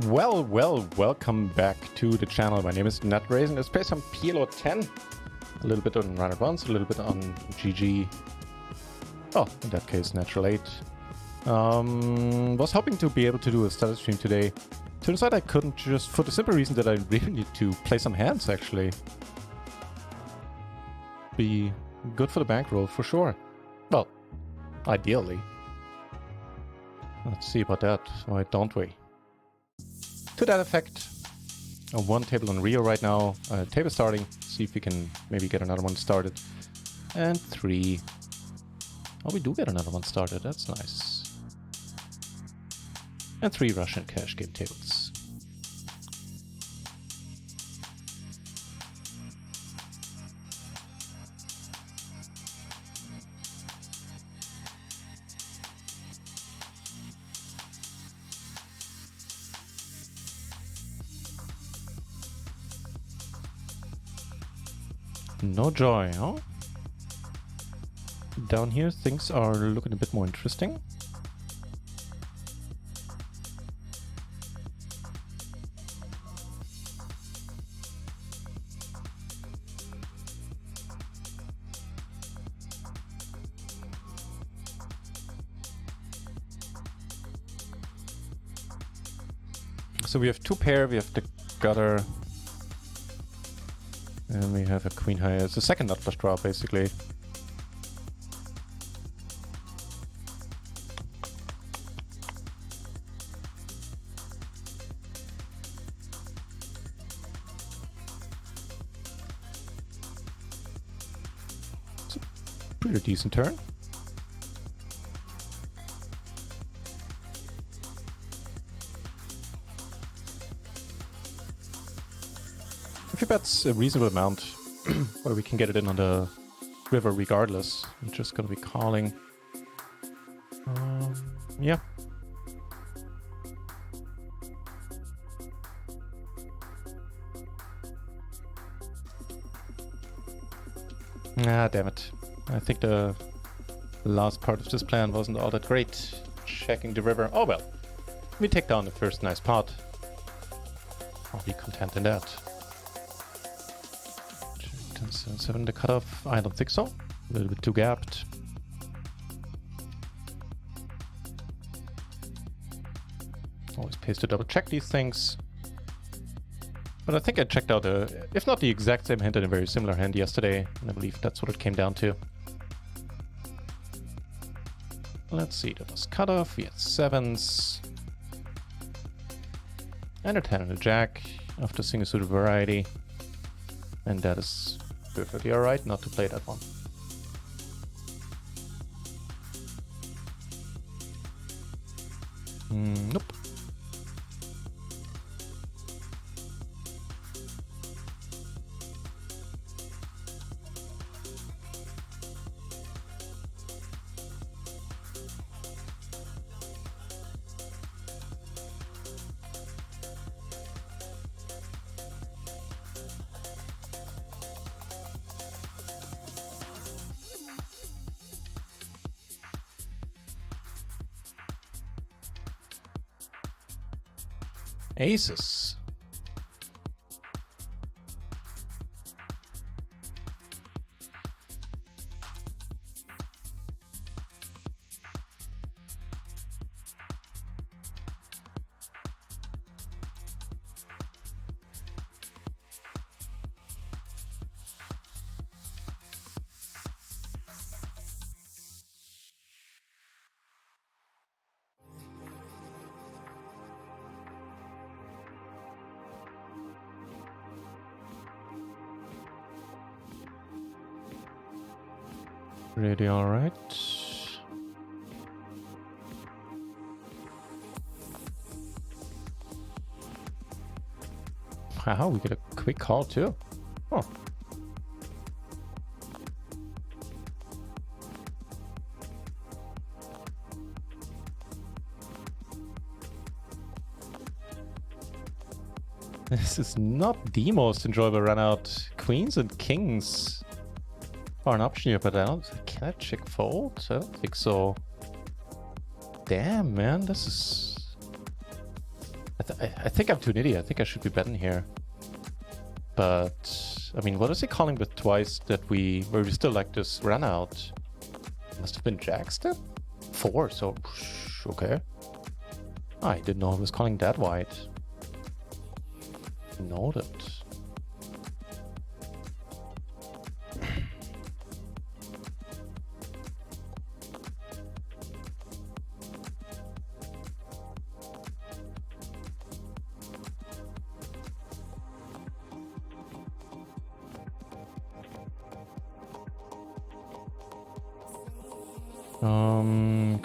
Well, welcome back to the channel. My name is NutRaisin. Let's play some PLO 10. A little bit on RunItOnce, a little bit on GG. Oh, in that case, Natural 8. Was hoping to be able to do a status stream today. Turns out I couldn't, just for the simple reason that I really need to play some hands, actually. Be good for the bankroll, for sure. Well, ideally. Let's see about that. Why don't we? To that effect, one table on Rio right now, table starting, see if we can maybe get another one started, and 3. Oh, we do get another one started, that's nice. And 3 Russian cash game tables. No joy, huh? Down here things are looking a bit more interesting. So we have 2 pair, we have the gutter. And we have a queen high. It's the second nut flush draw, basically. It's a pretty decent turn. If he bets a reasonable amount, where we can get it in on the river regardless, I'm just gonna be calling. Yeah. Ah, damn it. I think the last part of this plan wasn't all that great. Checking the river. Oh well. We take down the first nice pot. I'll be content in that. 7 the cutoff. I don't think so. A little bit too gapped. Always pays to double check these things. But I think I checked out if not the exact same hand, in a very similar hand yesterday, and I believe that's what it came down to. Let's see, that was cutoff. We had 7s. And a 10 and a jack after single suited variety. And that is perfectly alright not to play that one. Nope. Aces. Pretty alright. Wow, we get a quick call too. Oh. This is not the most enjoyable run out. Queens and kings Or an option here, but I don't... Can I check fold? I don't think so. Damn, man, this is... I think I'm too nitty. I think I should be betting here. But, I mean, what is he calling with twice that where we still like this run out? Must have been jacks then? 4, so, okay. I didn't know he was calling that wide. Noted.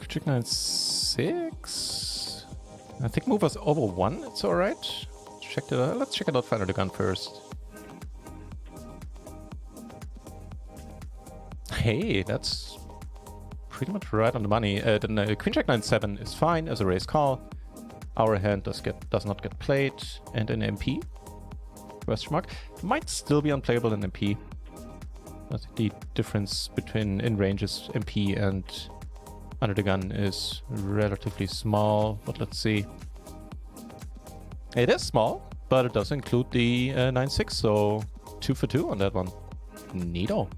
Check 9-6. I think move us over 1. It's all right. Check it out. Let's check it out. Under the gun first. Hey, that's pretty much right on the money. Then Queen Jack 9-7 is fine as a raise call. Our hand does not get played, and an MP. Question mark might still be unplayable in MP. I think the difference between in range is MP and under the gun is relatively small, but let's see. It is small, but it does include the 9-6, so 2 for 2 on that one. Neato.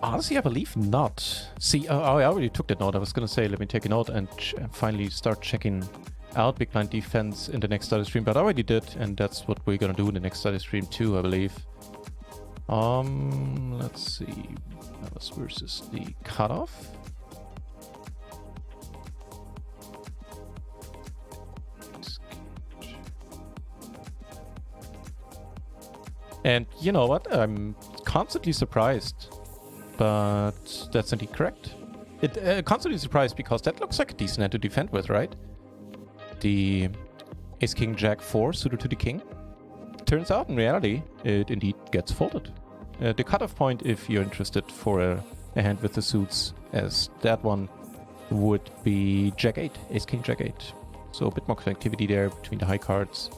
Honestly, I believe not. See, I already took that note. I was gonna say, let me take a note and finally start checking out big blind defense in the next study stream, but I already did, and that's what we're gonna do in the next study stream too, I believe. Let's see. That was versus the cutoff. And you know what? I'm constantly surprised, but that's indeed correct. Constantly surprised because that looks like a decent hand to defend with, right? The Ace King Jack 4 suited to the king. Turns out in reality it indeed gets folded. The cutoff point, if you're interested for a hand with the suits as that one, would be Jack 8, Ace King Jack 8. So a bit more connectivity there between the high cards.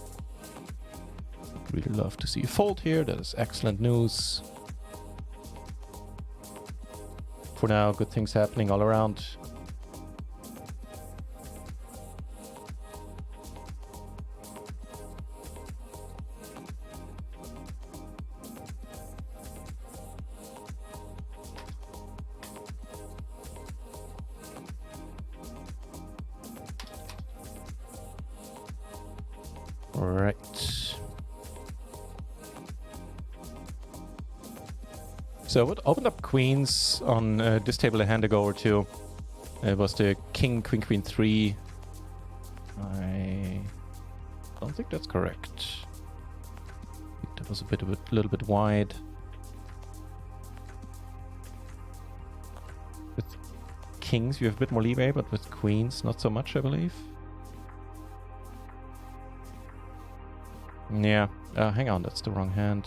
Really love to see a fold here. That is excellent news. For now, good things happening all around. Right. So what opened up queens on this table a hand ago or two. It was the king, queen, queen 3. I don't think that's correct. I think that was a little bit wide. With kings you have a bit more leeway, but with queens not so much, I believe. Yeah, hang on, that's the wrong hand.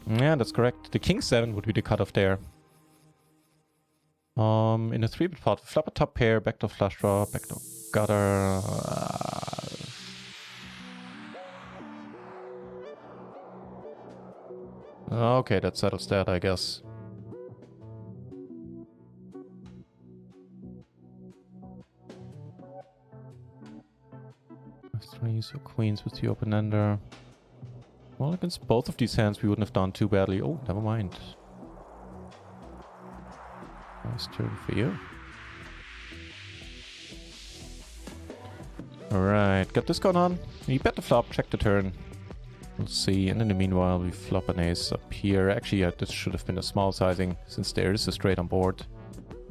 Yeah, that's correct. The king 7 would be the cutoff there. In a 3-bit pot, flop a top pair, backdoor flush draw, backdoor gutter. Okay, that settles that, I guess. Three, so queens with the open ender. Well, against both of these hands we wouldn't have done too badly. Oh, never mind. Nice turn for you. Alright, got this going on. We bet the flop, check the turn. We'll see, and in the meanwhile we flop an ace up here. Actually, yeah, this should have been a small sizing, since there is a straight on board.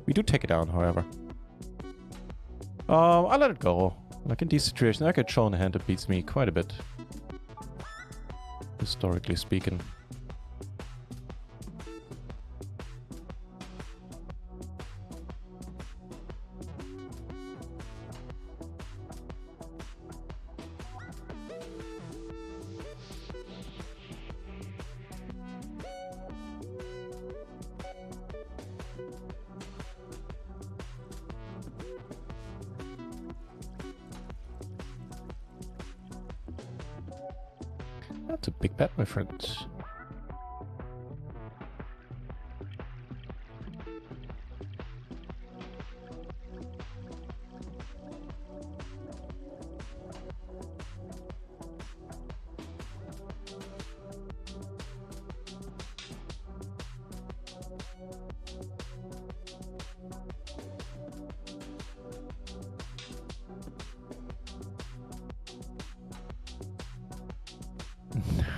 We do take it down, however. I'll let it go. Like in these situations, I get shown a hand that beats me quite a bit. Historically speaking. That's a big bet, my friend.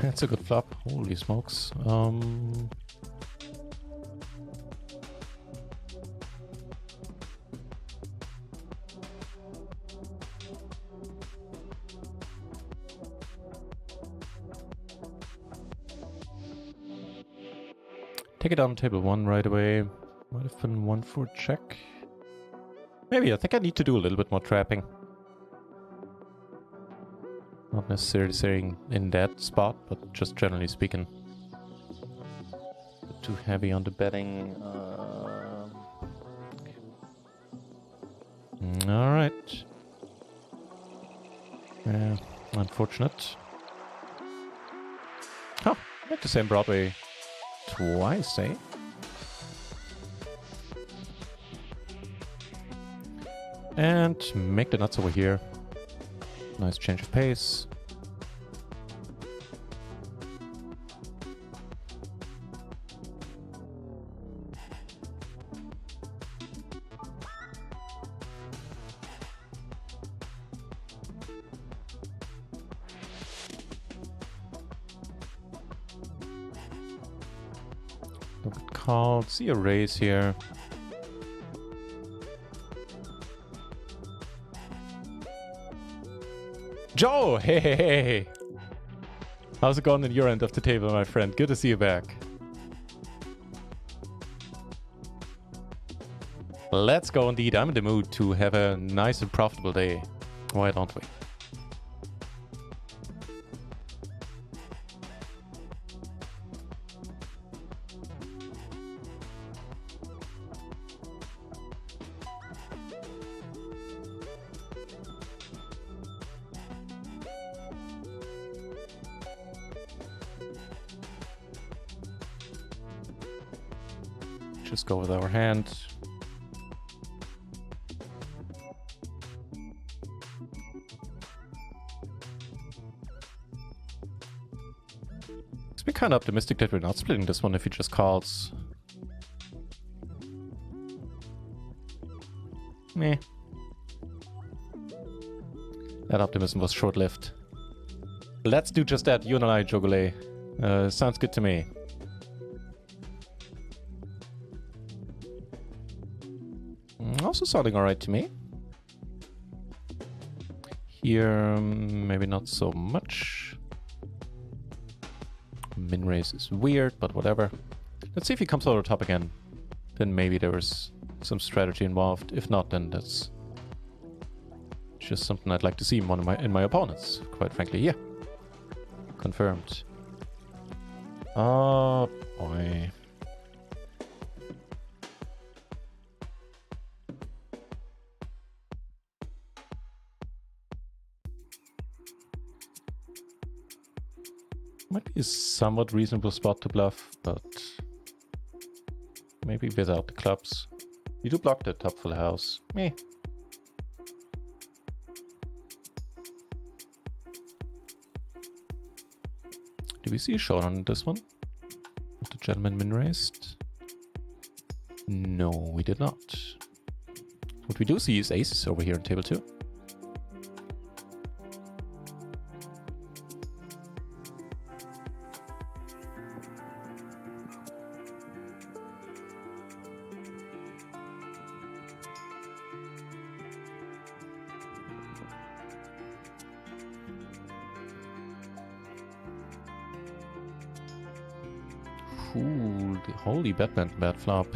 That's a good flop. Holy smokes. Take it on table 1 right away. Might have been 1-4 check. Maybe, I think I need to do a little bit more trapping. Not necessarily saying in that spot, but just generally speaking. Too heavy on the betting. Alright. Yeah, unfortunate. Oh, make the same Broadway twice, eh? And make the nuts over here. Nice change of pace. Look at called. See a raise here. Joe! Hey, hey, hey! How's it going in your end of the table, my friend? Good to see you back. Let's go indeed. I'm in the mood to have a nice and profitable day. Why don't we? Just go with our hand. Let's be kind of optimistic that we're not splitting this one if he just calls. Meh. That optimism was short-lived. Let's do just that, you and I, Jogole. Sounds good to me. Also sounding alright to me. Here, maybe not so much. Min raise is weird, but whatever. Let's see if he comes over the top again. Then maybe there was some strategy involved. If not, then that's just something I'd like to see in my opponents. Quite frankly, yeah. Confirmed. Oh boy. Might be a somewhat reasonable spot to bluff, but maybe without the clubs. You do block the top full house. Meh. Do we see a shot on this one? The gentleman min raised? No, we did not. What we do see is aces over here on table 2. Ooh, the holy Batman bad flop.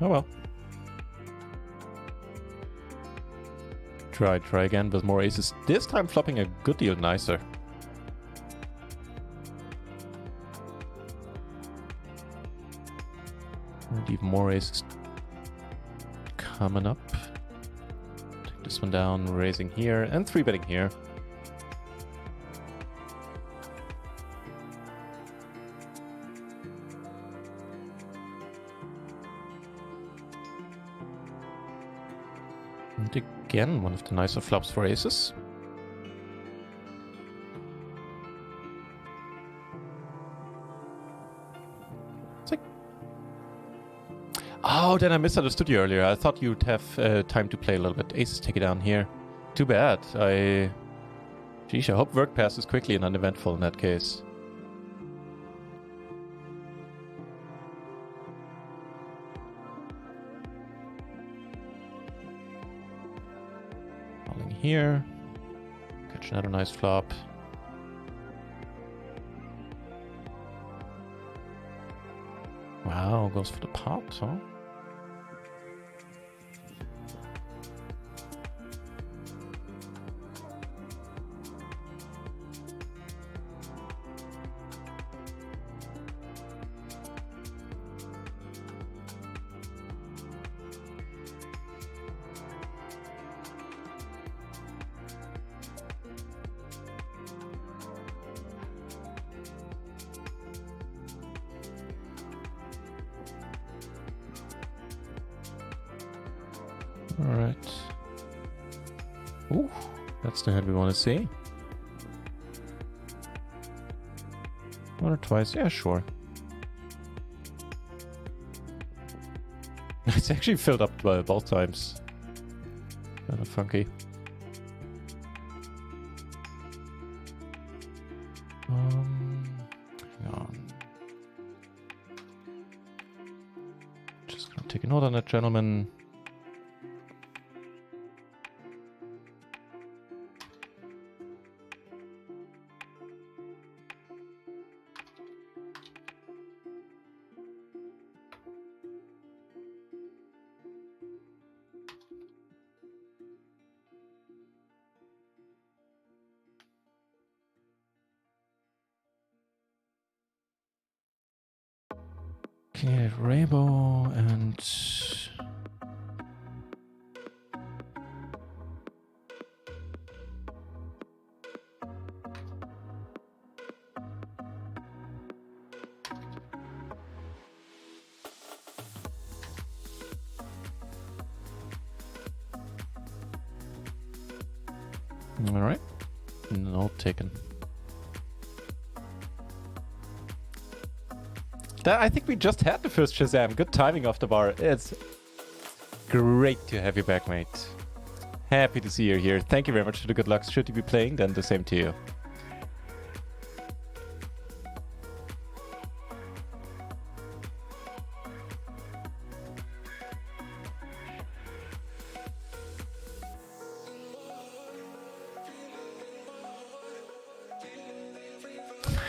Oh well. Try again with more aces. This time flopping a good deal nicer. And even more aces coming up. Take this one down, raising here, and 3-betting here. And again, one of the nicer flops for aces. Oh, then I misunderstood you earlier. I thought you'd have time to play a little bit. Aces take it down here. Too bad. Sheesh, I hope work passes quickly and uneventful in that case. Falling here. Catch another nice flop. Wow, goes for the pot, huh? Alright. Ooh, that's the hand we want to see. One or twice, yeah, sure. It's actually filled up by both times. Kind of funky. Hang on. Just gonna take a note on that, gentleman. Okay, rainbow and... Alright, note taken. I think we just had the first Shazam. Good timing off the bar. It's great to have you back, mate. Happy to see you here. Thank you very much for the good luck. Should you be playing, then the same to you.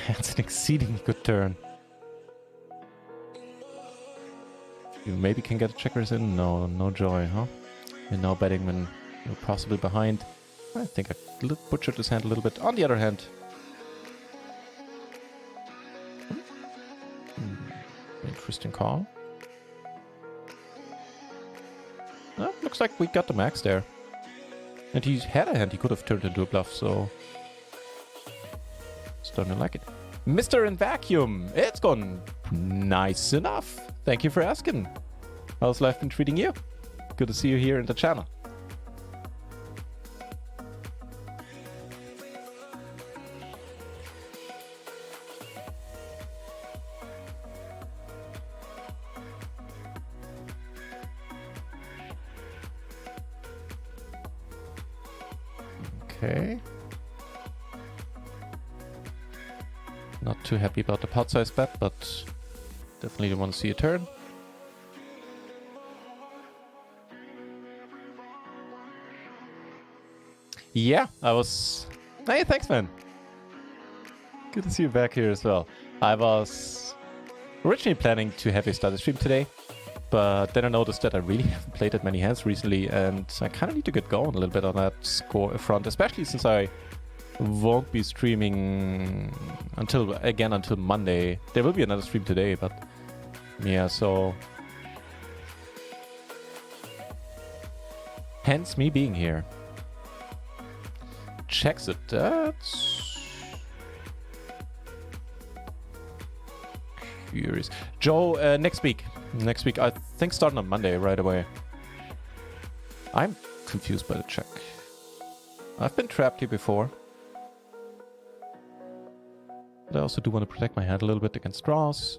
That's an exceedingly good turn. You maybe can get checkers in? No, no joy, huh? And now betting when you're possibly behind. I think I butchered this hand a little bit. On the other hand... Interesting call. Looks like we got the max there. And he had a hand he could have turned into a bluff, so... Starting to like it. Mr. in Vacuum! It's gone nice enough. Thank you for asking. How's life been treating you? Good to see you here in the channel. Okay. Not too happy about the pot size bet, but definitely want to see a turn. Yeah, I was... Hey, thanks, man. Good to see you back here as well. I was originally planning to have a starter stream today, But then I noticed that I really haven't played that many hands recently, and I kind of need to get going a little bit on that score front, especially since I won't be streaming until Monday. There will be another stream today, but yeah, so hence me being here. Checks it. That's curious. Joe, next week. Next week, I think starting on Monday right away. I'm confused by the check. I've been trapped here before. But I also do want to protect my hand a little bit against draws.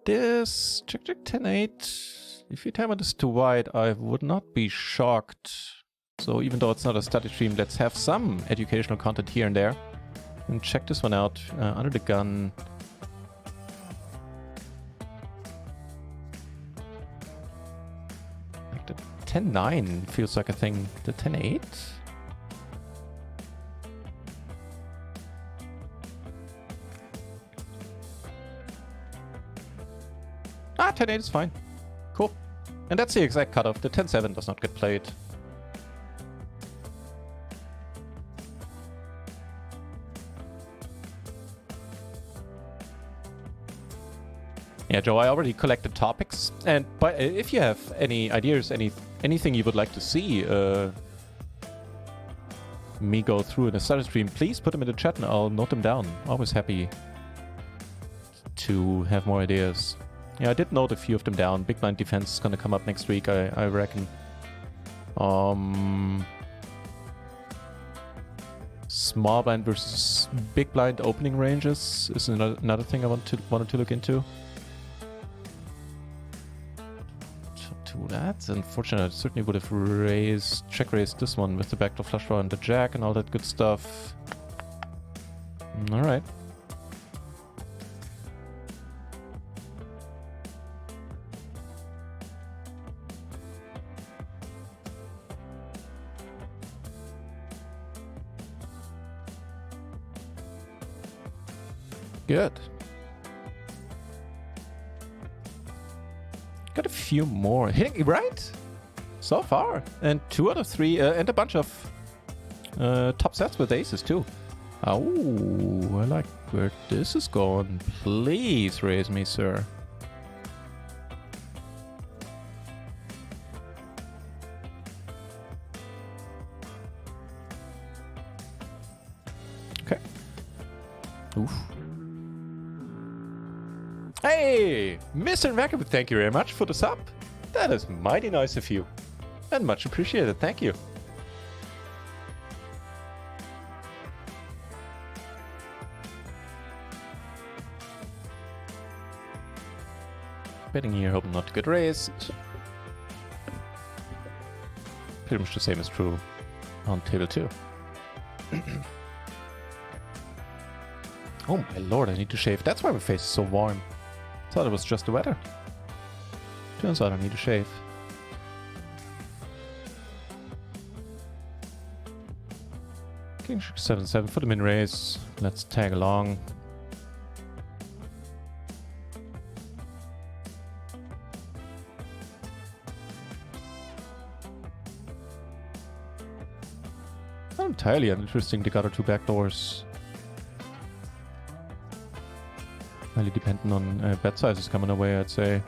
This check 10-8. If you time this too wide, I would not be shocked. So even though it's not a study stream, let's have some educational content here and there. And check this one out. Under the gun. Like the 10-9 feels like a thing. The 10-8? Ah, 10-8 is fine. Cool. And that's the exact cutoff. The 10-7 does not get played. Yeah, Joe, I already collected topics. And if you have any ideas, anything you would like to see me go through in a study stream, please put them in the chat and I'll note them down. Always happy to have more ideas. Yeah, I did note a few of them down. Big blind defense is gonna come up next week, I reckon. Small blind versus big blind opening ranges is another thing I wanted to look into. That's unfortunate. I certainly would have check raised this one with the backdoor flush draw and the jack and all that good stuff. Alright. Good. Got a few more. Hitting right? So far. And 2 out of 3. And a bunch of top sets with aces too. Oh, I like where this is going. Please raise me, sir. Okay. Oof. Hey, Mr. Macaboo, thank you very much for the sub. That is mighty nice of you. And much appreciated, thank you. Betting here, hoping not to get raised. Pretty much the same is true on table 2. Oh my lord, I need to shave. That's why my face is so warm. Thought it was just the weather. Turns out I need to shave. King 7-7 for the min raise. Let's tag along. Not entirely uninteresting, the other 2 backdoors. Highly dependent on bet sizes coming away, I'd say.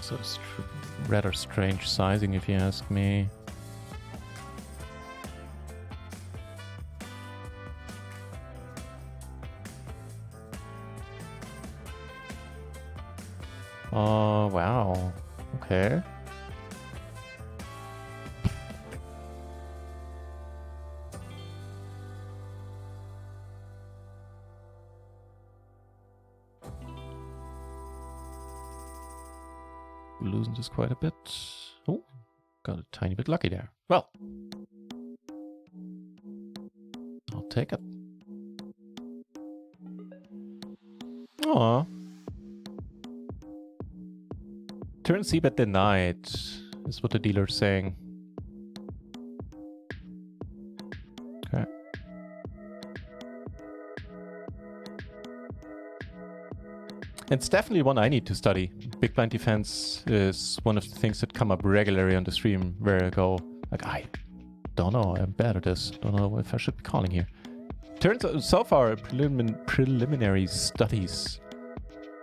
So rather strange sizing, if you ask me. Oh, wow. Okay. Losing this quite a bit. Oh, got a tiny bit lucky there. Well, I'll take it. Aww. Turn c-bet denied, is what the dealer's saying. Okay. It's definitely one I need to study. Big blind defense is one of the things that come up regularly on the stream where I go, like, I don't know, I'm bad at this. Don't know if I should be calling here. Turns out, so far, preliminary studies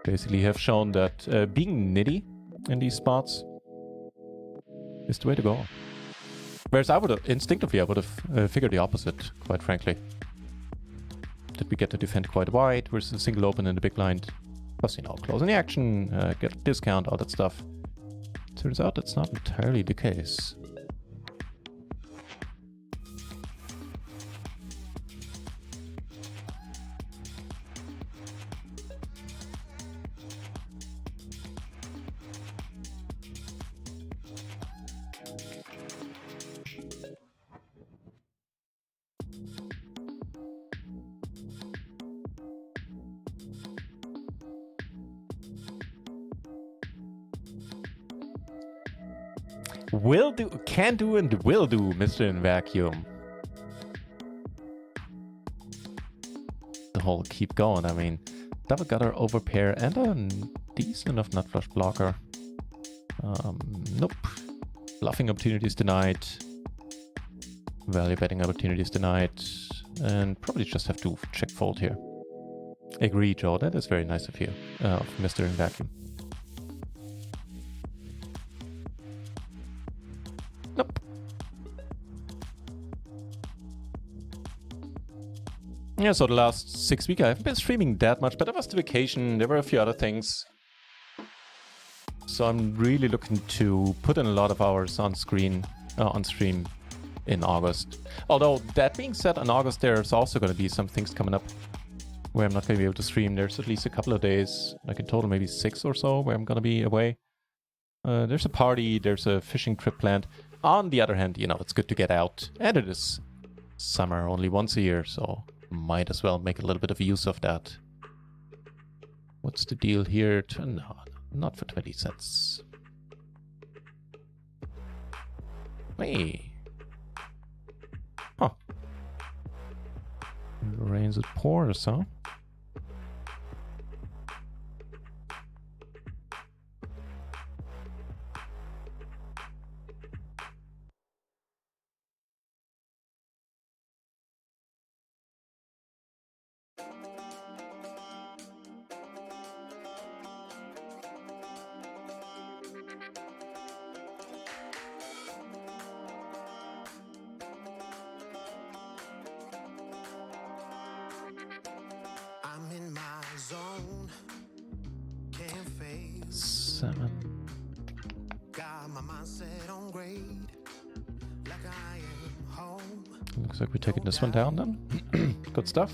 basically have shown that being nitty in these spots is the way to go. Whereas I would have, instinctively, I would have figured the opposite, quite frankly. That we get to defend quite wide versus a single open in the big blind. Plus, you know, closing the action, get a discount, all that stuff. Turns out that's not entirely the case. Will do, can do, and will do, Mr. In Vacuum. The whole keep going. I mean, double gutter, overpair, and a decent enough nut flush blocker. Nope. Bluffing opportunities denied. Value betting opportunities denied. And probably just have to check fold here. Agree, Joe. That is very nice of you, of Mr. In Vacuum. Nope. Yeah, so the last 6 weeks I haven't been streaming that much, but that was the vacation. There were a few other things. So I'm really looking to put in a lot of hours on stream in August. Although, that being said, in August there's also going to be some things coming up where I'm not going to be able to stream. There's at least a couple of days, like in total maybe 6 or so, where I'm going to be away. There's a party, there's a fishing trip planned. On the other hand, you know, it's good to get out. And it is summer only once a year, so might as well make a little bit of use of that. What's the deal here? No, not for 20 cents. Hey. Huh. Rains it pours, huh? Looks like we're taking this one down then. Good stuff.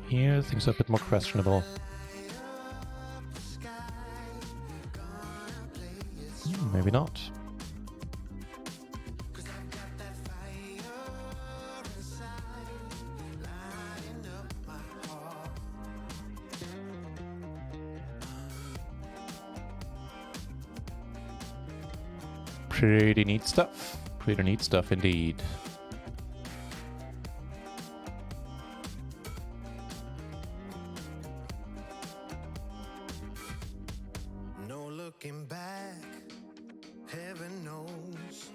Here, things are a bit more questionable. Maybe not. Pretty neat stuff. Pretty neat stuff indeed. No looking back, heaven knows.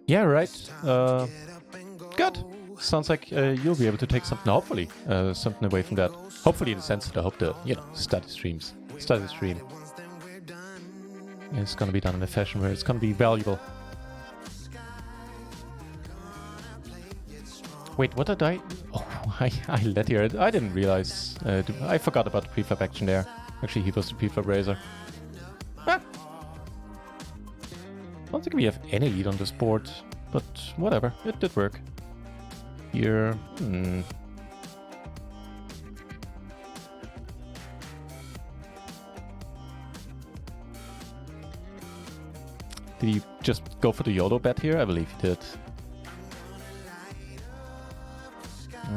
Yeah, right. Good. Sounds like you'll be able to take something, hopefully, something away from that. Hopefully, in the sense that I hope the, you know, study stream. It's going to be done in a fashion where it's going to be valuable. Wait, what did I... Oh, I let here. I didn't realize. I forgot about the preflop action there. Actually, he was the preflop raiser. Ah. I don't think we have any lead on this board, but whatever. It did work. Here... Did he just go for the YOLO bet here? I believe he did.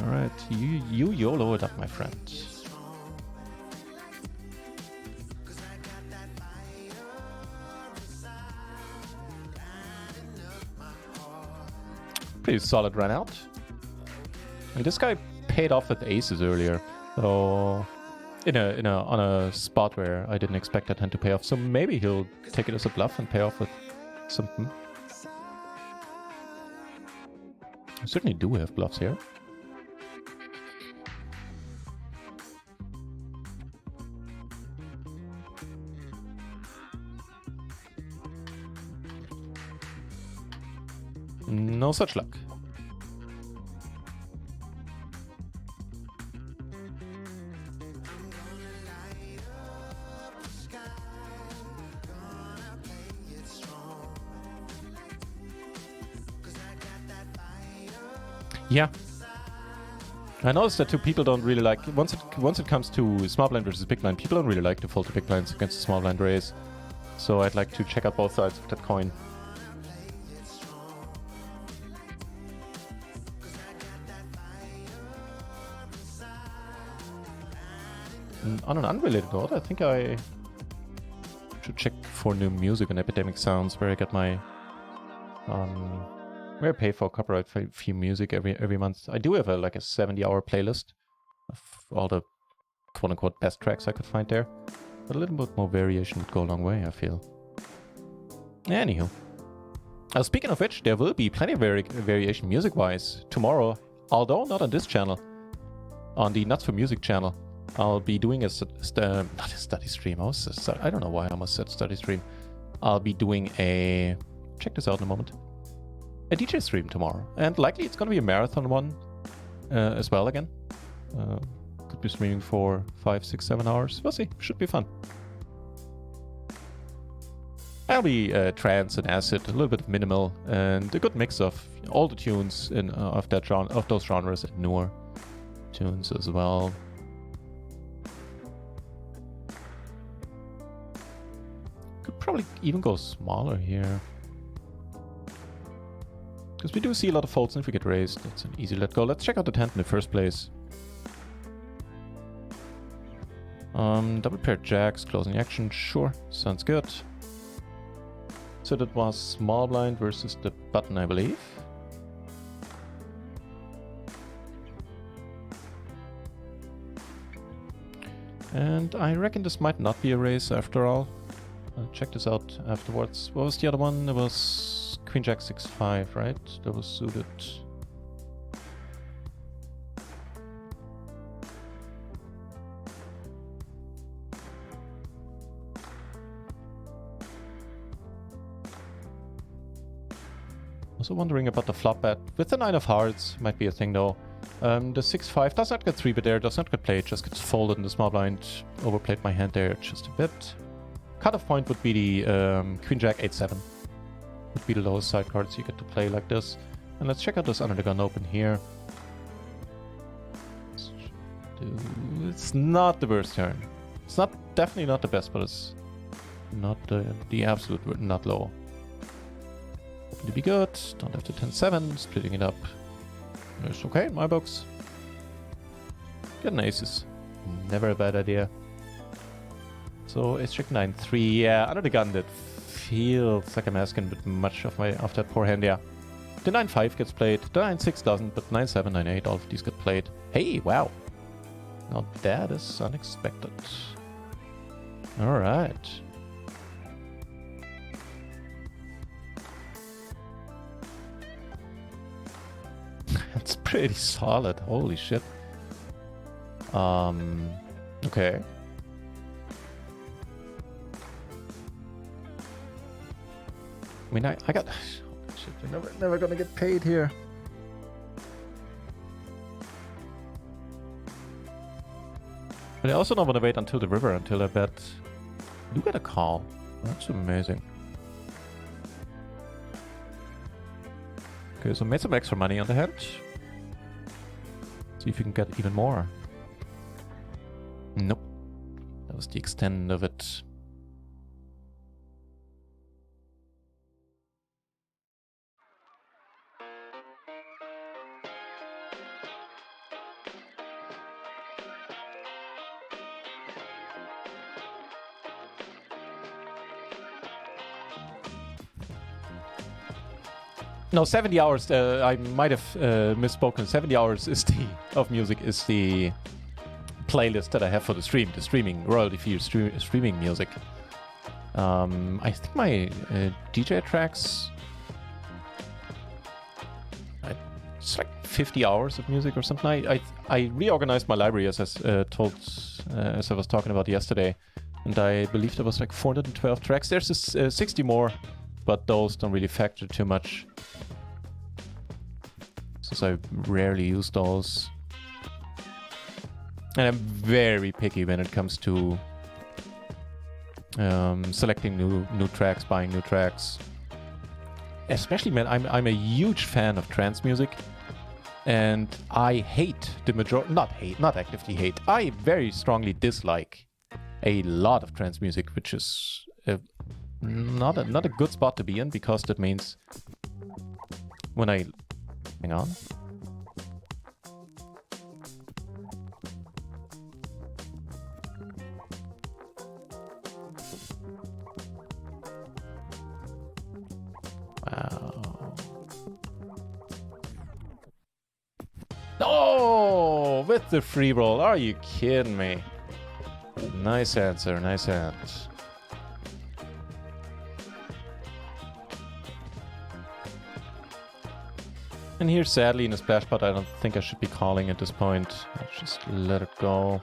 Alright, you YOLO it up, my friend. Pretty solid run out. And this guy paid off with aces earlier, so on a spot where I didn't expect that hand to pay off. So maybe he'll take it as a bluff and pay off with something. I certainly do have bluffs here. No such luck. Yeah. I noticed that too, people don't really like, once it comes to small blind versus big blind, people don't really like to fold the big blinds against the small blind raise. So I'd like to check out both sides of that coin. On an unrelated note, I think I should check for new music on Epidemic Sounds, where I get my where I pay for copyright free music every month. I do have a 70-hour playlist of all the quote-unquote best tracks I could find there. But a little bit more variation would go a long way, I feel. Anywho. Speaking of which, there will be plenty of variation music-wise tomorrow, although not on this channel. On the Nuts for Music channel, I'll be doing not a study stream. I don't know why I almost said study stream. I'll be doing a... Check this out in a moment. A DJ stream tomorrow. And likely it's going to be a marathon one as well again. Could be streaming for 5, 6, 7 hours. We'll see. Should be fun. I'll be trance and acid, a little bit of minimal, and a good mix of all the tunes of those genres and newer tunes as well. Could probably even go smaller here. Because we do see a lot of folds, and if we get raised, it's an easy let go. Let's check out the hand in the first place. Double pair jacks, closing action, sure, sounds good. So that was small blind versus the button, I believe. And I reckon this might not be a raise after all. I'll check this out afterwards. What was the other one? It was Queen Jack 6-5, right? That was suited. Also wondering about the flop bet. With the 9 of hearts, might be a thing though. The 6-5 does not get 3-bet there, does not get played, just gets folded in the small blind. Overplayed my hand there just a bit. Cutoff point would be the Queen Jack 8-7. Would be the lowest side cards you get to play like this. And let's check out this under the gun open here. It's not the worst turn. It's definitely not the best, but it's not the absolute not low. Open to be good. Don't have to 10-7. Splitting it up. It's okay in my books. Getting aces. Never a bad idea. So ace check 9-3. Yeah, under the gun that feels like I'm asking a bit much of that poor hand, yeah. The 9-5 gets played, the 9-6 doesn't, but 9-7, 9-8, all of these get played. Hey, wow. Now that is unexpected. Alright. That's pretty solid, holy shit. Okay. I mean, I got... Shit, we're never gonna get paid here. But I also don't want to wait until the river until I bet. You get a call. That's amazing. Okay, so made some extra money on the hand. See if you can get even more. Nope. That was the extent of it. No, 70 hours. I might have misspoken. 70 hours is of music is the playlist that I have for the streaming royalty-free streaming music. I think my DJ tracks, it's like 50 hours of music or something. I reorganized my library as I was talking about yesterday, and I believe there was like 412 tracks. There's 60 more, but those don't really factor too much, since I rarely use those. And I'm very picky when it comes to selecting new tracks, buying new tracks. Especially, man, I'm a huge fan of trance music, and I hate the majority. Not actively hate. I very strongly dislike a lot of trance music, which is not a good spot to be in, because that means when I hang on. Wow. Oh, with the free roll. Are you kidding me? Nice answer, nice answer. And here, sadly, in a splash pad, I don't think I should be calling at this point. Let's just let it go.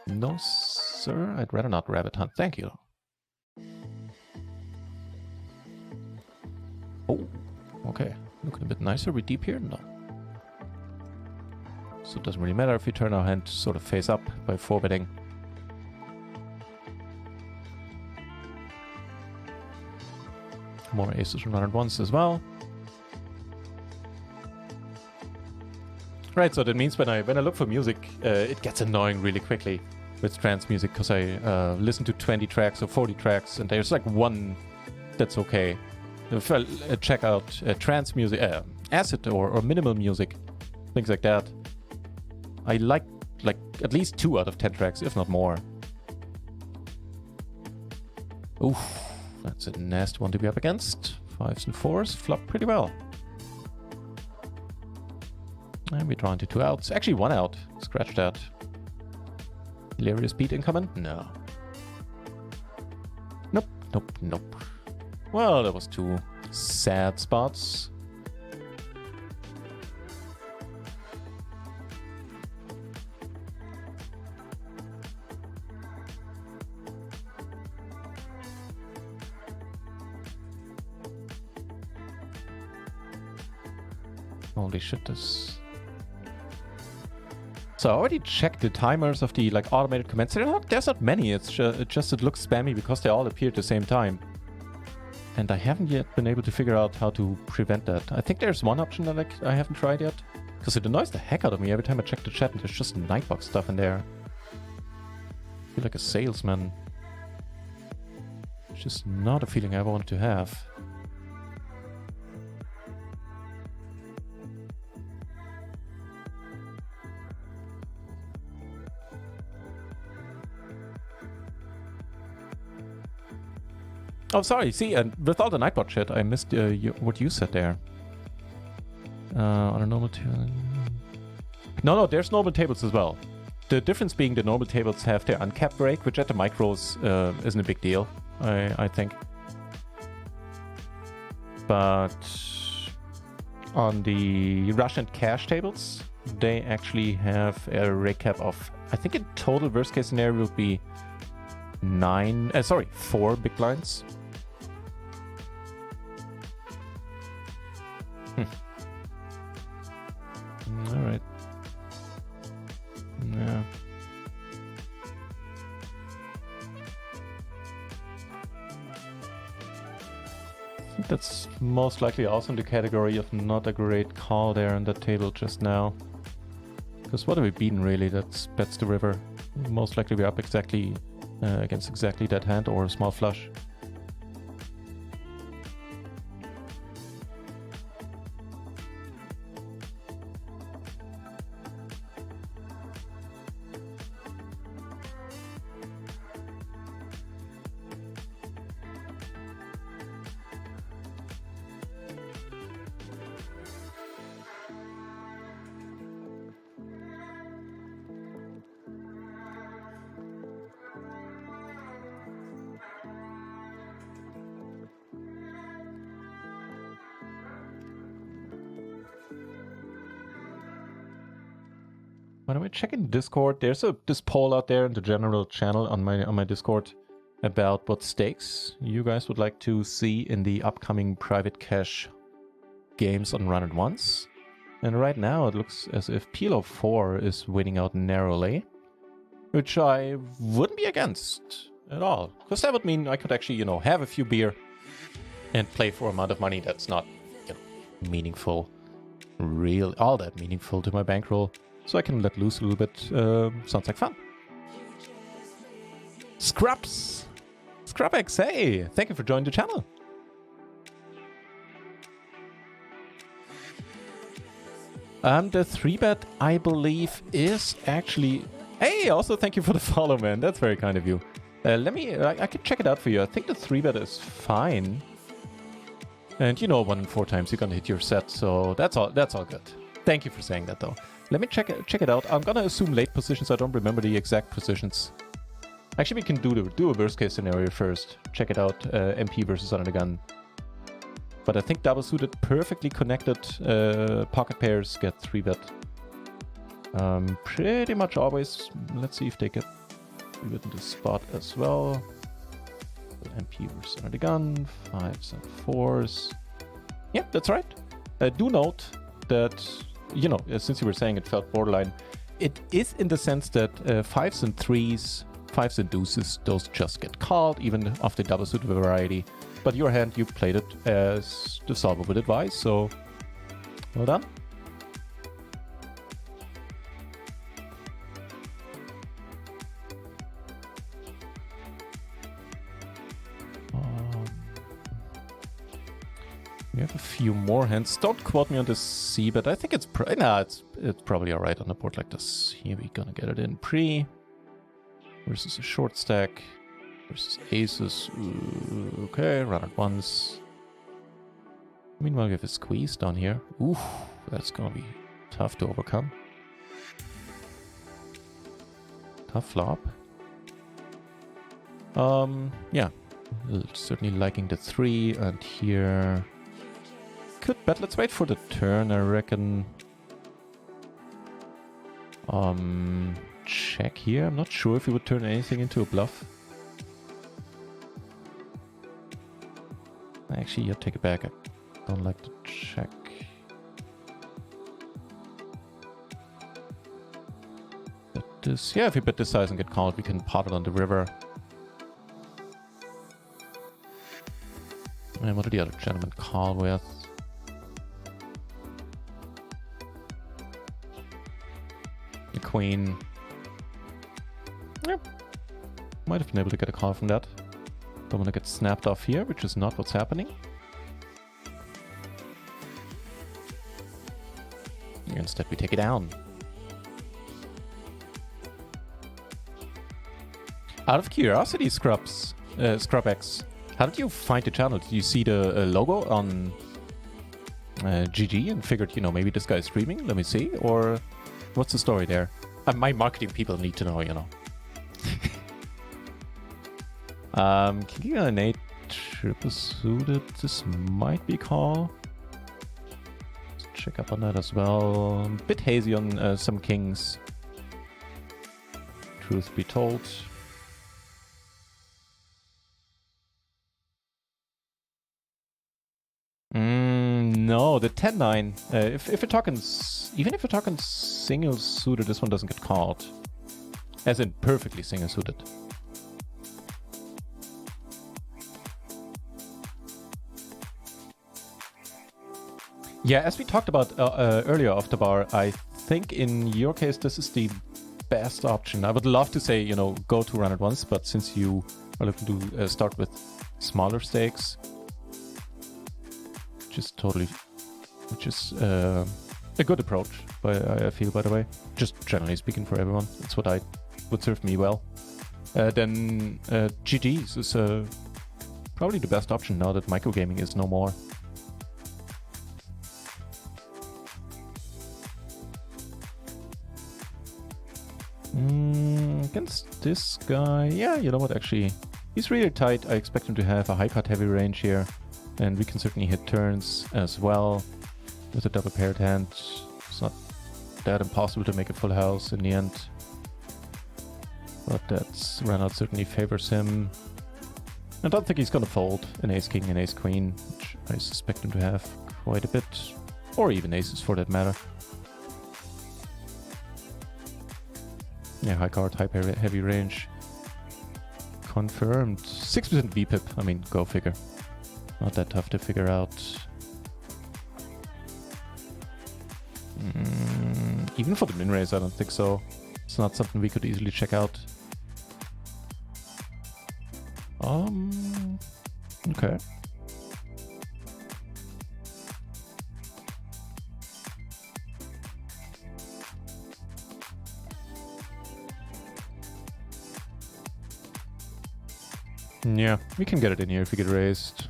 No, sir. I'd rather not rabbit hunt. Thank you. Oh, okay. Looking a bit nicer. We deep here? No. So it doesn't really matter if we turn our hand sort of face up by 4-betting. More aces from RunItOnce as well. Right, so that means when I look for music, it gets annoying really quickly with trance music, because I listen to 20 tracks or 40 tracks, and there's like one that's okay. If I check out trance music, acid or minimal music, things like that, I like at least 2 out of 10 tracks, if not more. Oof, that's a nasty one to be up against. 5s and 4s flop pretty well. And we draw into 2 outs. Actually, 1 out. Scratch that. Hilarious beat incoming? No. Nope, nope, nope. Well, that was 2 sad spots. Holy shit, this... So I already checked the timers of the automated comments. There's not many. It's just it looks spammy because they all appear at the same time. And I haven't yet been able to figure out how to prevent that. I think there's one option that I haven't tried yet, because it annoys the heck out of me every time I check the chat and there's just Nightbox stuff in there. I feel like a salesman. It's just not a feeling I want to have. Oh, sorry. See, with all the Nightbot shit, I missed what you said there. On a normal table. No, there's normal tables as well. The difference being the normal tables have their uncapped break, which at the micros isn't a big deal, I think. But on the Rush and Cash tables, they actually have a rake cap of, I think in total worst case scenario would be 4 big blinds. All right. Yeah. I think that's most likely also in the category of not a great call there on that table just now. Because what are we beating really? That's bets the river. Most likely we're up exactly against exactly that hand or a small flush. By the way, check in Discord. There's this poll out there in the general channel on my Discord about what stakes you guys would like to see in the upcoming private cache games on RunItOnce. And right now it looks as if PLO 4 is winning out narrowly, which I wouldn't be against at all. Because that would mean I could actually, you know, have a few beer and play for an amount of money that's not, you know, meaningful, all that meaningful to my bankroll. So I can let loose a little bit. Sounds like fun. Scrubs! Scrubx, hey! Thank you for joining the channel. The 3-bet, I believe, is actually... Hey, also thank you for the follow, man. That's very kind of you. I can check it out for you. I think the 3-bet is fine. And you know 1 in 4 times you're gonna hit your set, so that's all good. Thank you for saying that, though. Let me check it out. I'm gonna assume late positions. I don't remember the exact positions. Actually, we can do a worst case scenario first. Check it out. MP versus under the gun. But I think double suited, perfectly connected pocket pairs get 3-bet. Pretty much always. Let's see if they get 3-bet in the spot as well. MP versus under the gun. 5s and 4s. Yeah, that's right. Do note that, you know, since you were saying it felt borderline, it is in the sense that 5s and 3s, 5s and deuces, those just get called, even of the double suited variety. But your hand, you played it as the solver would advise, so well done. We have a few more hands. Don't quote me on this C, but I think it's it's probably all right on a board like this. Here we're gonna get it in pre versus a short stack versus aces. Ooh, okay, RunItOnce. Meanwhile, we have a squeeze down here. Ooh, that's gonna be tough to overcome. Tough flop. Yeah, certainly liking the 3, and here. Could bet. Let's wait for the turn, I reckon. Check here. I'm not sure if he would turn anything into a bluff. Actually, I'll take it back. I don't like to check. Bet this. Yeah, if we bet this size and get called, we can pot it on the river. And what did the other gentleman call with? The queen. Yep. Might have been able to get a call from that. Don't want to get snapped off here, which is not what's happening. Instead, we take it down. Out of curiosity, Scrubx, how did you find the channel? Did you see the logo on GG and figured, you know, maybe this guy is streaming? Let me see. Or what's the story there? My marketing people need to know, you know. King and 8 triple suited. This might be call. Let's check up on that as well. A bit hazy on some kings. Truth be told. No, the 10-9. If we're talking, even if we're talking single suited, this one doesn't get called. As in perfectly single suited. Yeah, as we talked about earlier off the bar, I think in your case this is the best option. I would love to say, you know, go to RunItOnce, but since you are looking to start with smaller stakes, which is a good approach, I feel, by the way. Just generally speaking for everyone. That's what would serve me well. Then GG's is probably the best option now that microgaming is no more. Against this guy, yeah, you know what, actually, he's really tight. I expect him to have a high card heavy range here, and we can certainly hit turns as well with a double paired hand. It's not that impossible to make a full house in the end. But that's runout certainly favors him. I don't think he's gonna fold an ace-king and ace-queen, which I suspect him to have quite a bit. Or even aces for that matter. Yeah, high card, heavy range. Confirmed. 6% VPIP. I mean, go figure. Not that tough to figure out. Even for the min raise, I don't think so. It's not something we could easily check out. Okay. Yeah, we can get it in here if we get raised.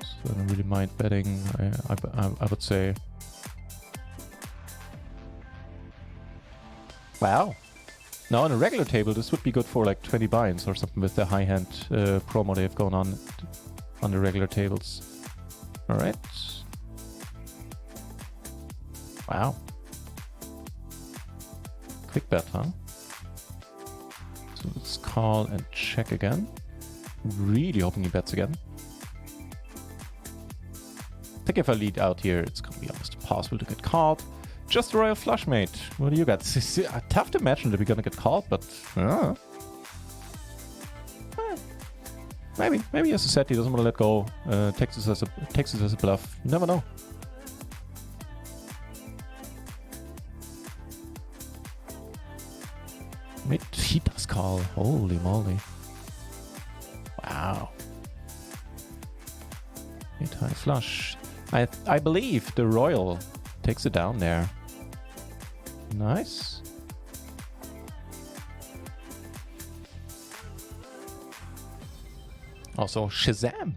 So I don't really mind betting, I would say. Wow. Now on a regular table, this would be good for like 20 buy-ins or something with the high hand promo they have going on the regular tables. Alright. Wow. Quick bet, huh? So let's call and check again. Really hoping he bets again. I think if I lead out here, it's going to be almost impossible to get called. Just a royal flush, mate. What do you got? Tough to imagine that we're going to get called, but... Maybe as I said, he doesn't want to let go. Takes this as a bluff. You never know. He does call. Holy moly. Wow. 8 high flush. I believe the royal takes it down there. Nice. Also, Shazam.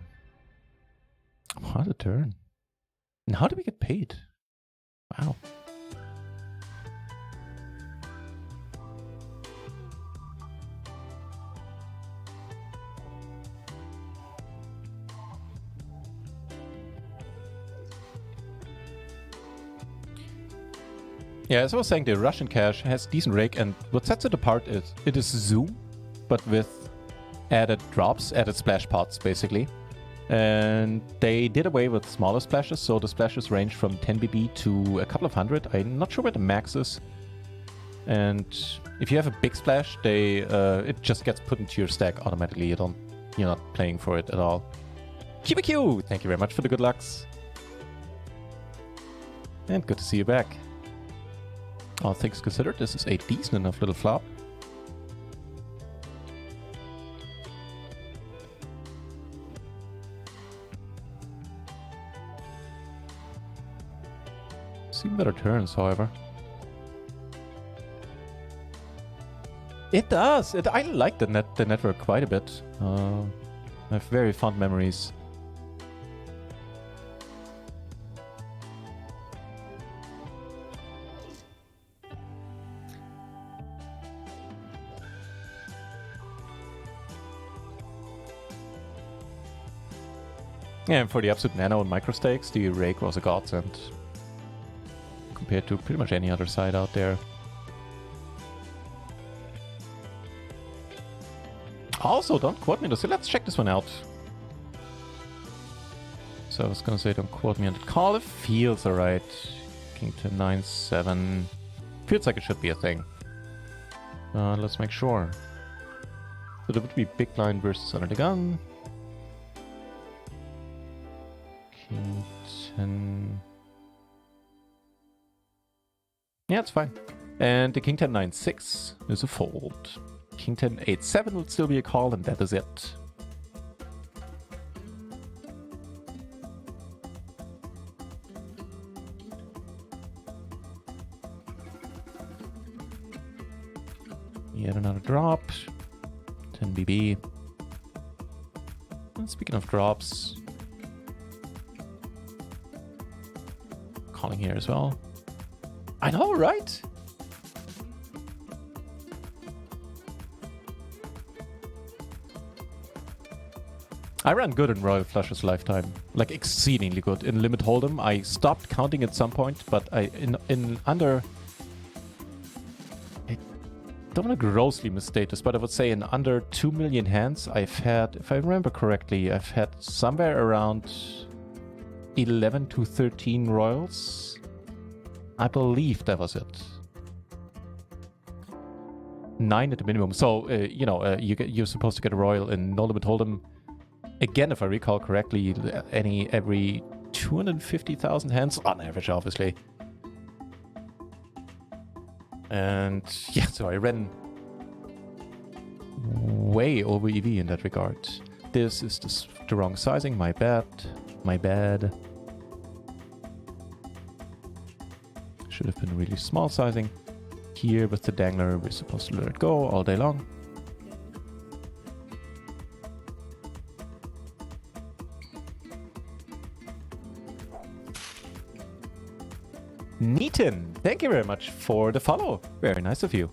What a turn. And how do we get paid? Wow. Yeah, as I was saying, the Russian cache has decent rake, and what sets it apart is it is Zoom, but with added drops, added splash pots, basically. And they did away with smaller splashes, so the splashes range from 10 BB to a couple of hundred. I'm not sure where the max is. And if you have a big splash, it just gets put into your stack automatically. You're not playing for it at all. QBQ! Thank you very much for the good lucks. And good to see you back. All things considered, this is a decent enough little flop. Seen better turns, however. It does! I like the network quite a bit. I have very fond memories. Yeah, and for the absolute nano and micro stakes, the rake was a godsend compared to pretty much any other side out there. Also, don't quote me on this. Let's check this one out. So I was gonna say, don't quote me on the call. It feels alright. King 10, 9, 7. Feels like it should be a thing. Let's make sure. So there would be big blind versus under the gun. King 10. Yeah, it's fine. And the King 10, 9, 6 is a fold. King 10, 8, 7 would still be a call, and that is it. Yet another drop. 10 BB. And speaking of drops, calling here as well. I know, right? I ran good in Royal Flush's lifetime, like exceedingly good. In Limit Hold'em, I stopped counting at some point, but in under... I don't want to grossly misstate this, but I would say in under 2 million hands, I've had, if I remember correctly, I've had somewhere around 11 to 13 Royals. I believe that was it. 9 at the minimum. So, you're supposed to get a Royal in No Limit Hold'em. Again, if I recall correctly, every 250,000 hands, on average, obviously. And yeah, so I ran way over EV in that regard. This is the wrong sizing, my bad. My bad. Should have been really small sizing. Here with the dangler, we're supposed to let it go all day long. Neaton, thank you very much for the follow. Very nice of you.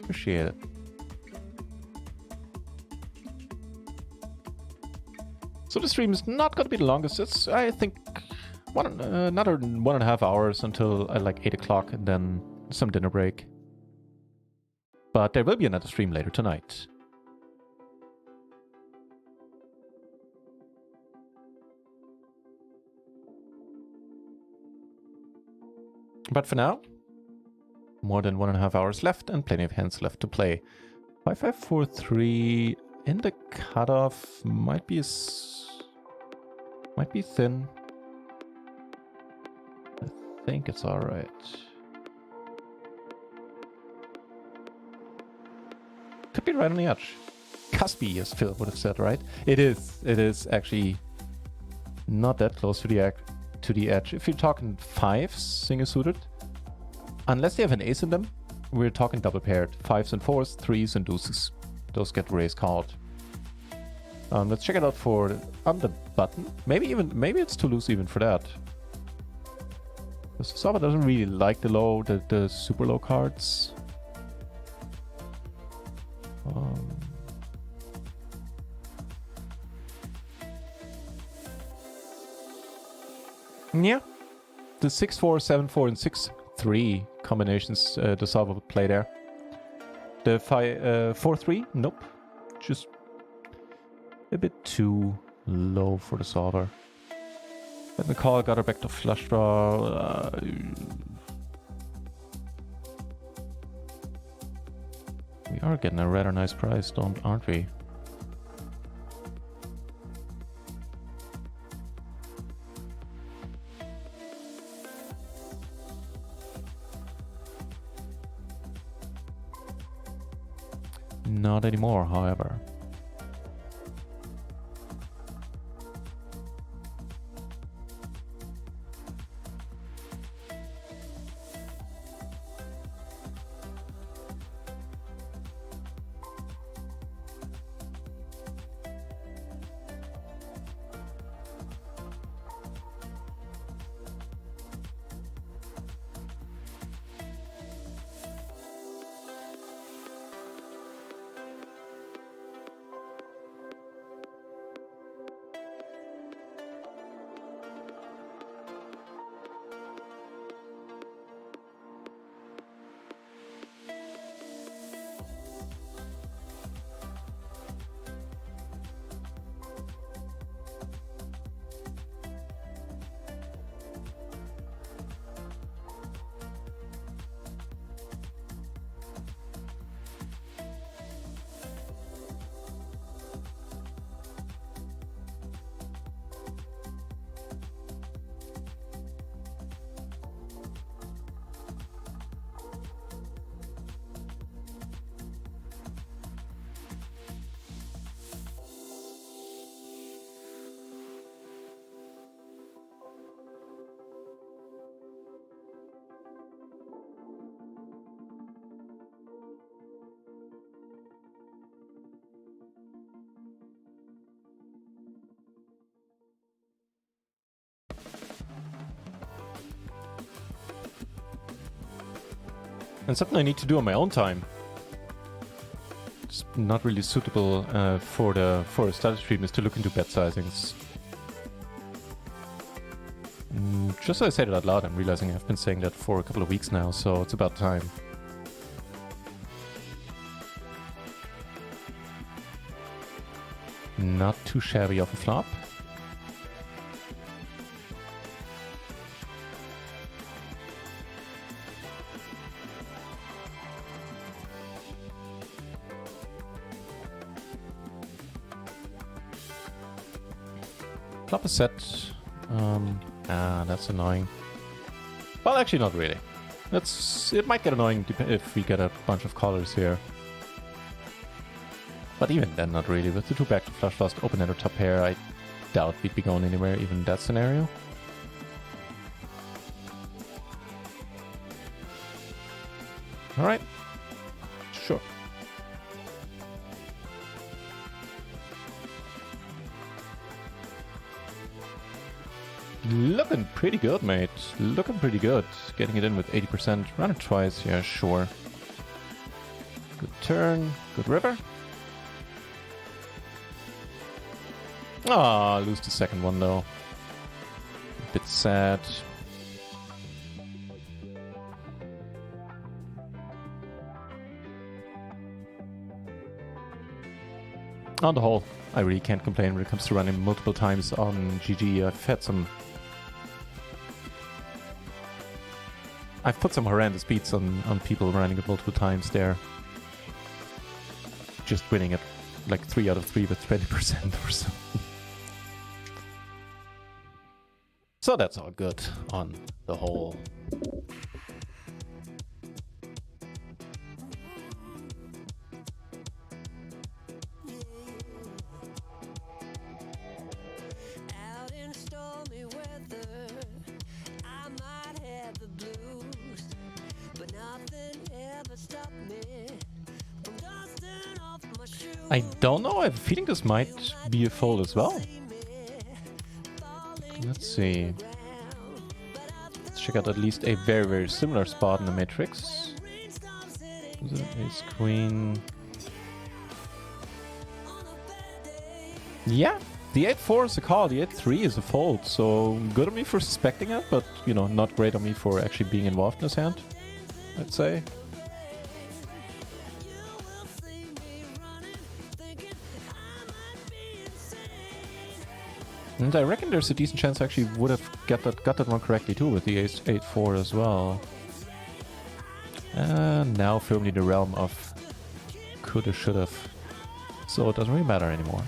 Appreciate it. So the stream is not going to be the longest. It's, I think, another 1.5 hours until like 8 o'clock and then some dinner break. But there will be another stream later tonight. But for now, more than 1.5 hours left and plenty of hands left to play. 5543 in the cutoff might be thin. I think it's all right. Could be right on the edge. Cuspy, as Phil would have said, right? It is. It is actually not that close to the edge. If you're talking 5s single suited, unless they have an ace in them, we're talking double paired. 5s and 4s, 3s and deuces. Those get raise called. Let's check it out for on the button. Maybe it's too loose even for that. The solver doesn't really like the super low cards. Yeah, the 6-4, 7-4, and 6-3 combinations the solver would play there. The 4-3, nope, just a bit too low for the solver. Let me call, got her back to flush draw. We are getting a rather nice price, aren't we? Not anymore, however. And something I need to do on my own time. Just not really suitable for a study stream is to look into bet sizings. Just so I said it out loud, I'm realizing I've been saying that for a couple of weeks now, so it's about time. Not too shabby of a flop. Flop is set. That's annoying. Well, actually not really. It might get annoying if we get a bunch of callers here. But even then, not really. With the 2 back to flush lost, open-ended top pair, I doubt we'd be going anywhere, even in that scenario. Alright. Sure. Looking pretty good, mate. Looking pretty good. Getting it in with 80%. Run it twice. Yeah, sure. Good turn. Good river. Ah, lose the second one, though. A bit sad. On the whole, I really can't complain when it comes to running multiple times on GG. I've put some horrendous beats on people running it multiple times there. Just winning it like 3 out of 3 with 20% or so. So that's all good on the whole. I don't know, I have a feeling this might be a fold as well. Let's see. Let's check out at least a very, very similar spot in the matrix. Ace queen. Yeah, the 8-4 is a call, the 8-3 is a fold, so good on me for suspecting it, but, you know, not great on me for actually being involved in his hand, I'd say. And I reckon there's a decent chance I actually would have got that one correctly too with the ace 8-4 as well. And now firmly the realm of coulda, shoulda. So it doesn't really matter anymore.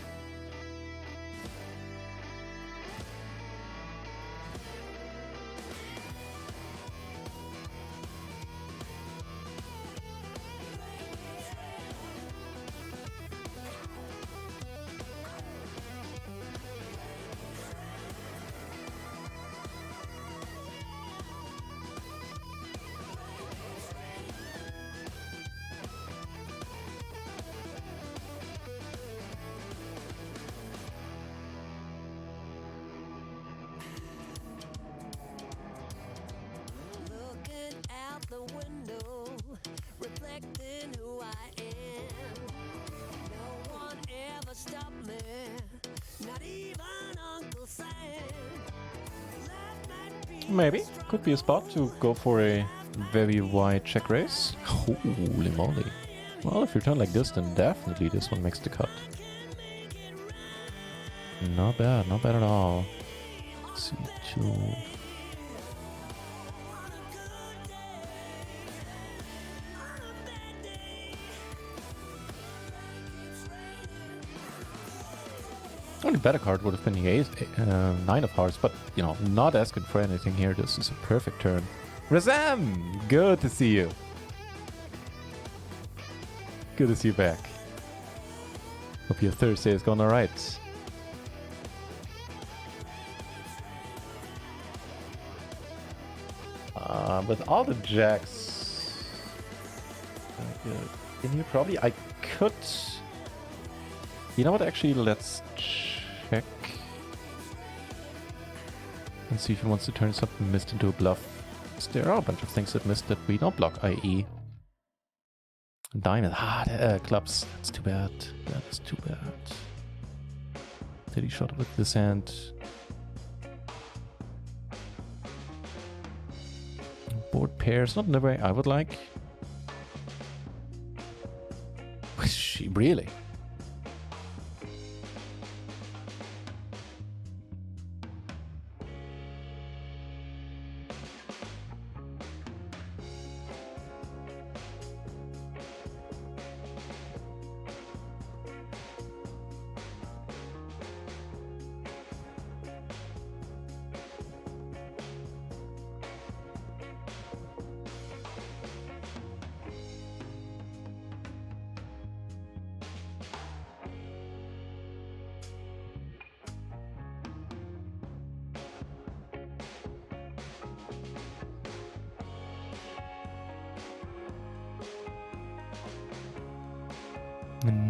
Maybe. Could be a spot to go for a very wide check raise. Holy moly. Well, if you turn like this, then definitely this one makes the cut. Not bad at all. C2. Only better card would have been the ace, 9 of hearts, but, you know, not asking for anything here. This is a perfect turn. Razam! Good to see you. Good to see you back. Hope your Thursday is going alright. With all the jacks in here, probably I could. You know what? Actually, let's check and see if he wants to turn something missed into a bluff. There are a bunch of things that missed that we don't block, i.e. Diamond. Clubs. That's too bad. That is too bad. Did he shot with this hand? Board pairs. Not in the way I would like. She really?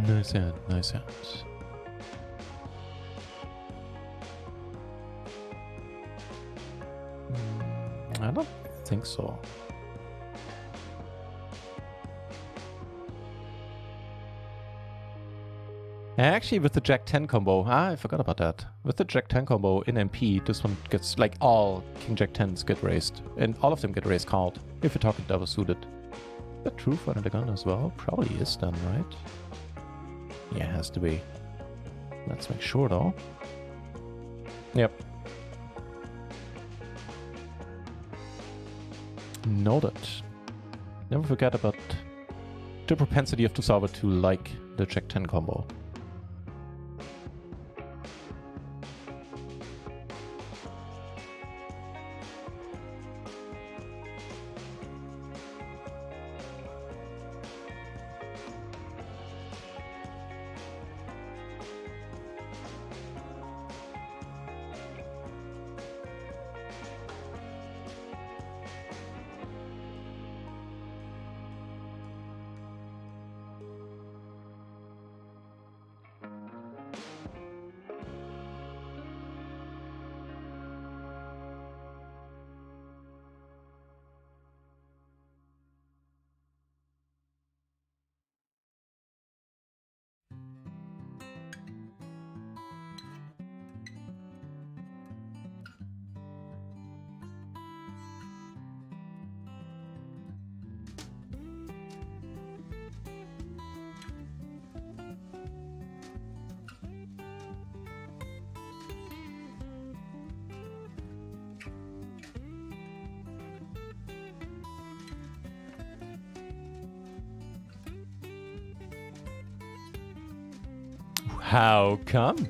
Nice hand, nice hand. I don't think so. Actually, with the Jack-10 combo, I forgot about that. With the Jack-10 combo in MP, this one gets, like, all King Jack-10s get raised. And all of them get raised called, if you're talking double suited. Is that true for the gun as well? Probably is then, right? Yeah, it has to be. Let's make sure, though. Yep. Noted. Never forget about the propensity of the solver to like the Jack-10 combo. How come?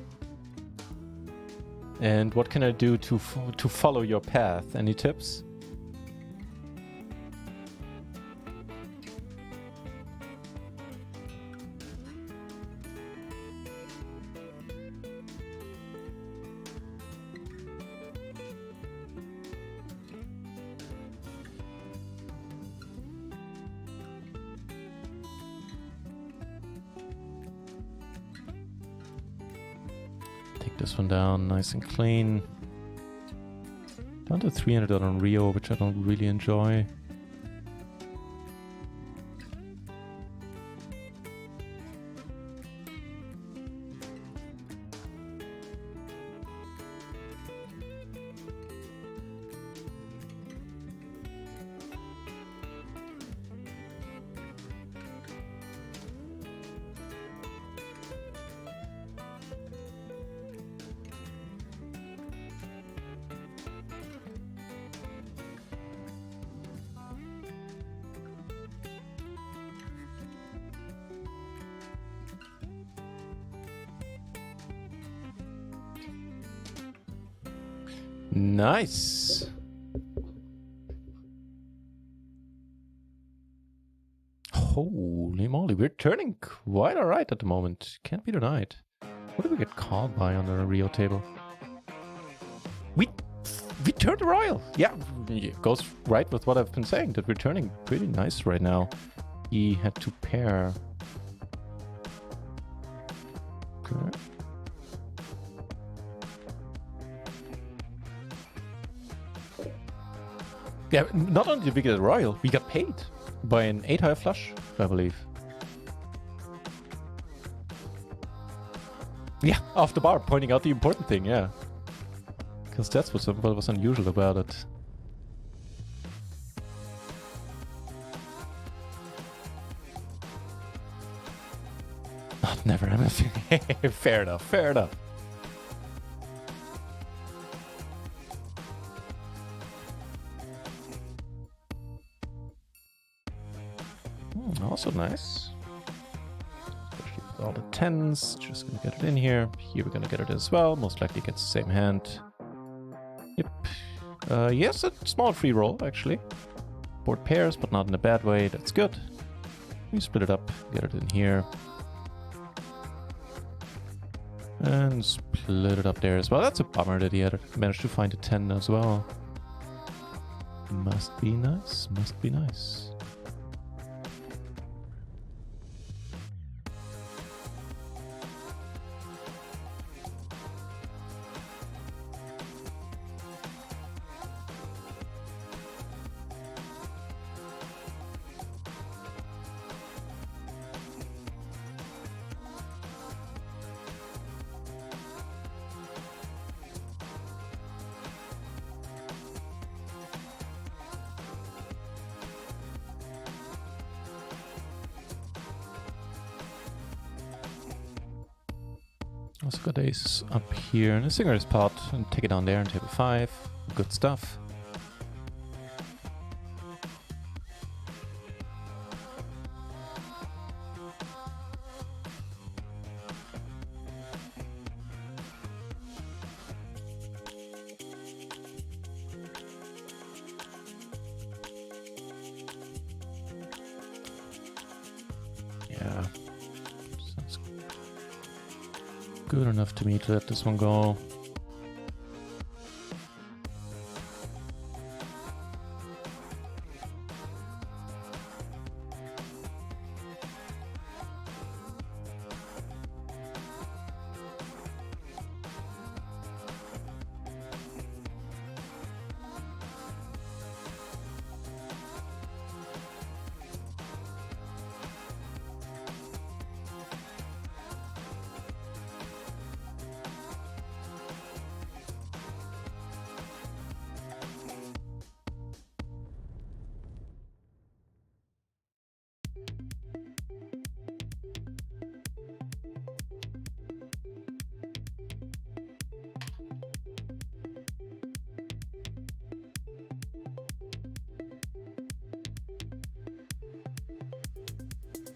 And what can I do to follow your path? Any tips? This one down nice and clean. Down to 300 on Rio, which I don't really enjoy. Nice. Holy moly, we're turning quite alright at the moment. Can't be denied. What did we get called by on the Rio table? We turned royal. Yeah, it goes right with what I've been saying, that we're turning pretty nice right now. He had to pair. Okay. Yeah, not only did we get a royal, we got paid by an 8 high flush, I believe. Yeah, off the bar, pointing out the important thing, yeah. Because that's what was unusual about it. Not never MF. Fair enough, fair enough. Also nice. Especially with all the 10s. Just gonna get it in here. Here we're gonna get it as well. Most likely gets the same hand. Yep. Yes, a small free roll, actually. Board pairs, but not in a bad way. That's good. We split it up, get it in here. And split it up there as well. That's a bummer that he had managed to find a 10 as well. Must be nice, must be nice. Also got ace up here in a singer's pot and take it down there on table 5. Good stuff. Yeah. Sounds good enough to me to let this one go.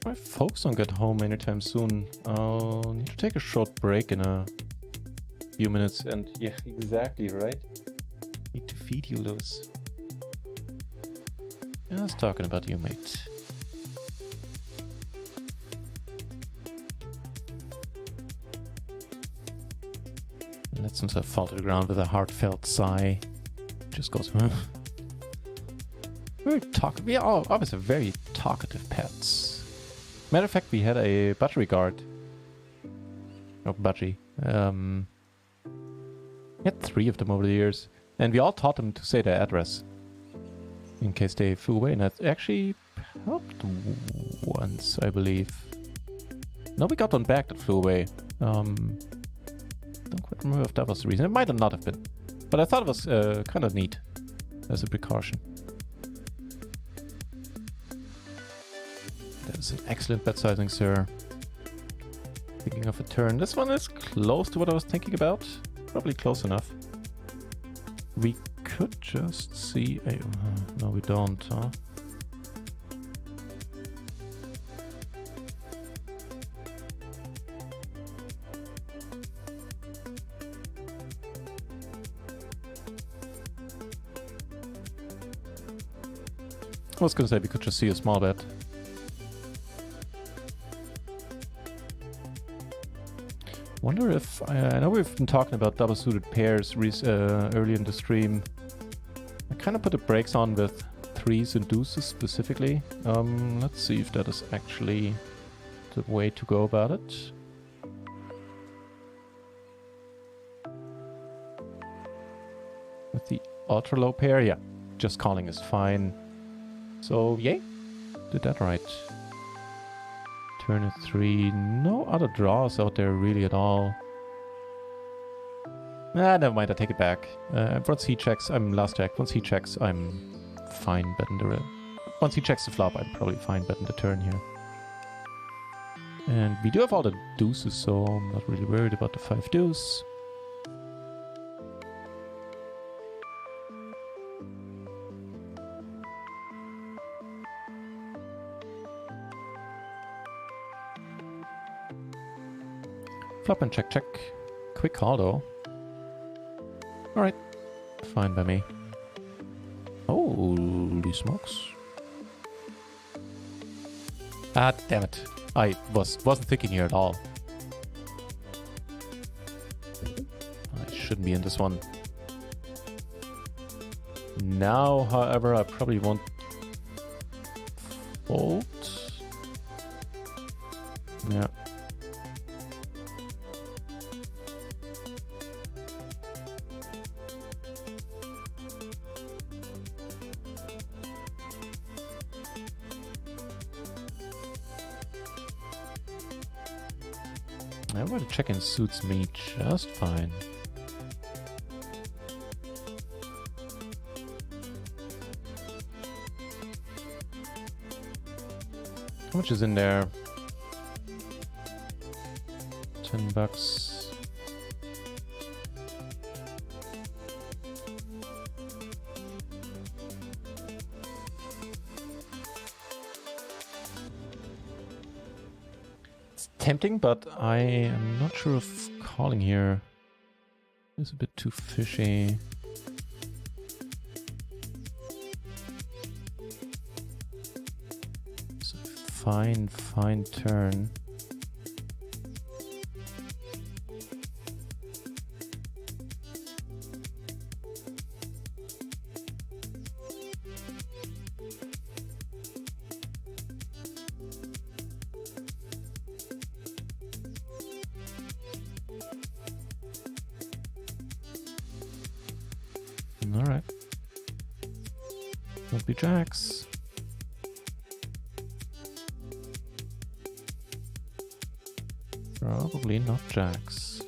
My folks don't get home anytime soon. I'll need to take a short break in a few minutes. And yeah, exactly, right? Need to feed you, Lewis. Yeah, I was talking about you, mate. Let's himself fall to the ground with a heartfelt sigh. Just goes, huh? Very talkative. We are obviously very talkative pets. Matter of fact, we had a battery guard. Oh, budgie. We had 3 of them over the years. And we all taught them to say their address. In case they flew away. And that actually helped once, I believe. No, we got one back that flew away. Don't quite remember if that was the reason. It might not have been. But I thought it was kind of neat. As a precaution. That is an excellent bet sizing, sir. Thinking of a turn. This one is close to what I was thinking about. Probably close enough. We could just see a... no, we don't, huh? I was gonna say we could just see a small bet. Wonder if I know we've been talking about double suited pairs early in the stream. I kind of put the brakes on with 3s and deuces specifically. Let's see if that is actually the way to go about it. With the ultra low pair, yeah, just calling is fine. So yay, did that right. Turn a 3, no other draws out there really at all. Ah, never mind, I take it back. Once he checks, I'm last check. Once he checks, I'm fine betting the... Once he checks the flop, I'm probably fine betting the turn here. And we do have all the deuces, so I'm not really worried about the 5 deuce. Flop and check, check. Quick call, though. Alright. Fine by me. Holy smokes. Ah, damn it. I wasn't thinking here at all. I shouldn't be in this one. Now, however, I probably won't fold. Yeah. I want to check in suits me just fine. How much is in there? $10. Tempting, but I am not sure if calling here is a bit too fishy. It's a fine turn. Alright. Don't be jacks. Probably not jacks.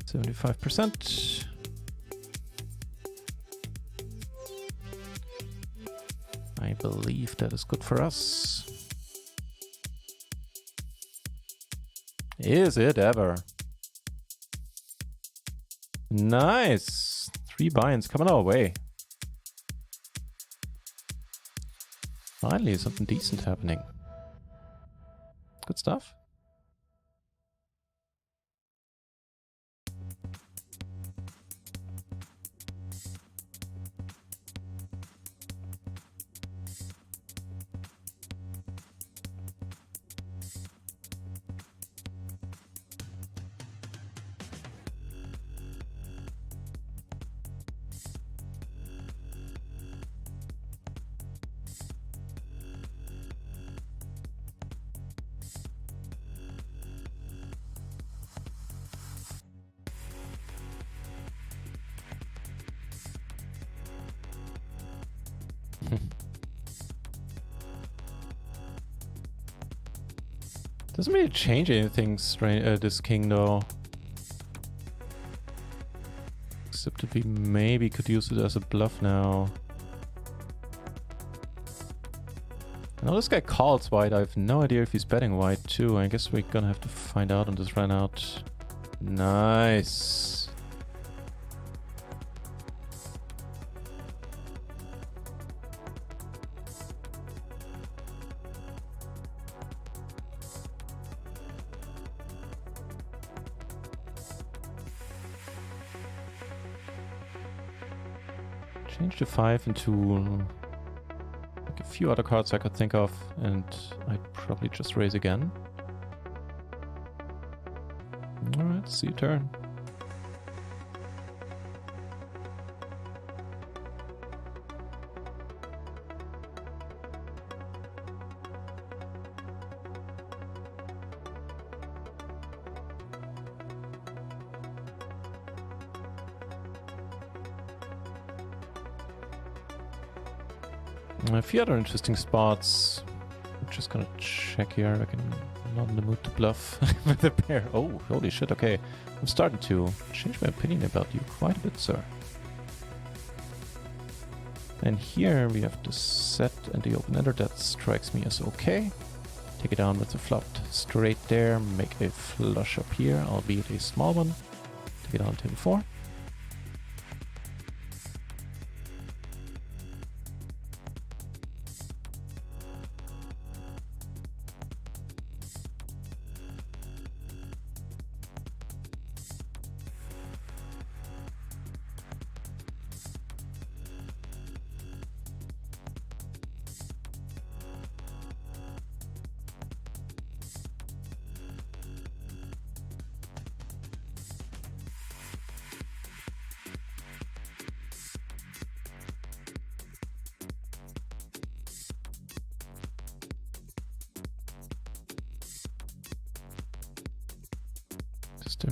$75%. I believe that is good for us. Is it ever? Nice! 3 buy-ins coming our way. Finally, something decent happening. Good stuff. Doesn't really change anything, this king, though. Except that we maybe could use it as a bluff now. I know this guy calls white. I have no idea if he's betting white, too. I guess we're gonna have to find out on this run out. Nice. Change the 5 into like a few other cards I could think of, and I'd probably just raise again. Alright, see you turn. A few other interesting spots. I'm just gonna check here. I'm not in the mood to bluff with the pair. Oh, holy shit, okay. I'm starting to change my opinion about you quite a bit, sir. And here we have the set and the open-ender. That strikes me as okay. Take it down with the flopped straight there. Make a flush up here, albeit a small one. Take it on table 4.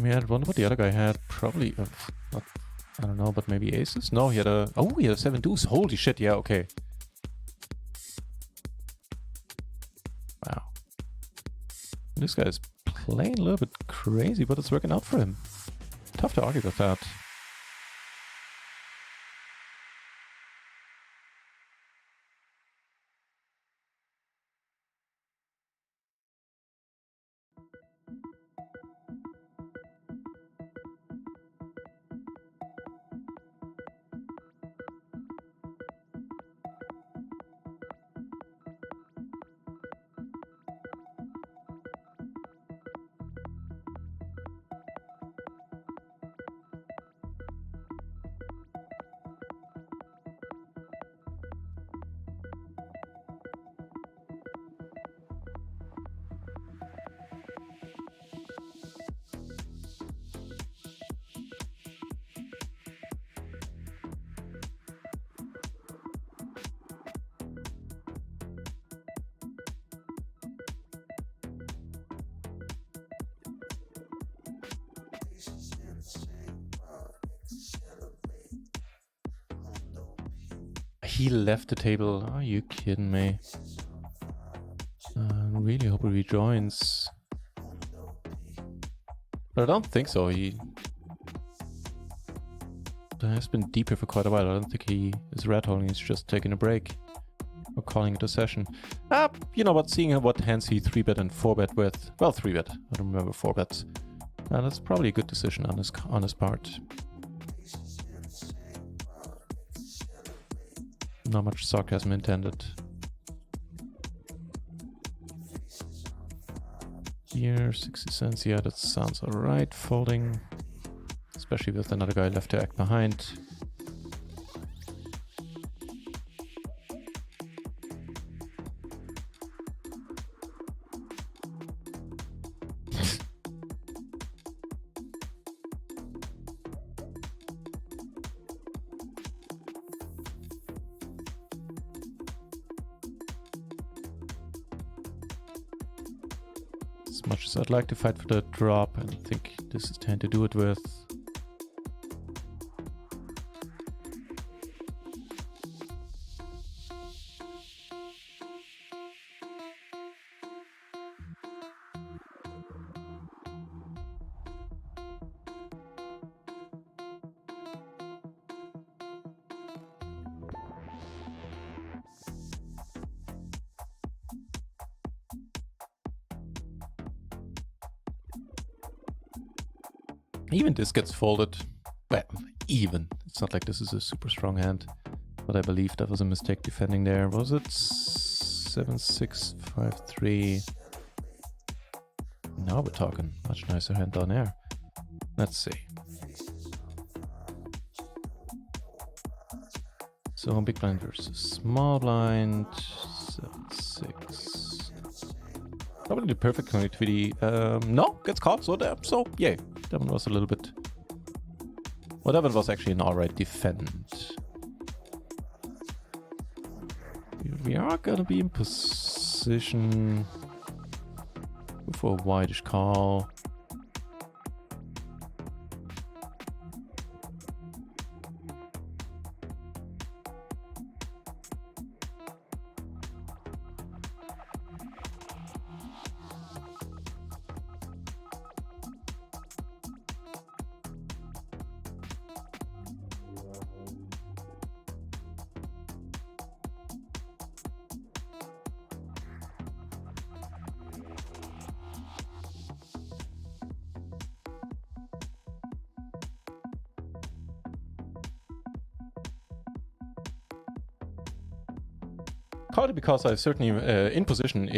We had one, what the other guy had. Probably, not, I don't know, but maybe aces? No, he had a, oh, he had a 7 deuce. Holy shit, yeah, okay. Wow. This guy is playing a little bit crazy, but it's working out for him. Tough to argue with that. He left the table. Are you kidding me? I really hope he rejoins. But I don't think so. He has been deep here for quite a while. I don't think he is red holding. He's just taking a break or calling it a session. You know what? Seeing what hands he 3-bet and 4-bet with. Well, 3-bet. I don't remember 4-bets. That's probably a good decision on his part. Not much sarcasm intended. Here, 60 cents. Yeah, that sounds alright. Folding. Especially with another guy left to act behind. As much as I'd like to fight for the drop, I think this is the hand to do it with. Even this gets folded. Well, even. It's not like this is a super strong hand. But I believe that was a mistake defending there. Was it 7-6-5-3? Now we're talking. Much nicer hand down there. Let's see. So big blind versus small blind. 7-6. Probably the perfect connectivity. No, gets caught. So yay. That one was a little bit... Well, that one was actually an alright defend. We are gonna be in position for a whitish call. called it because I certainly, in position,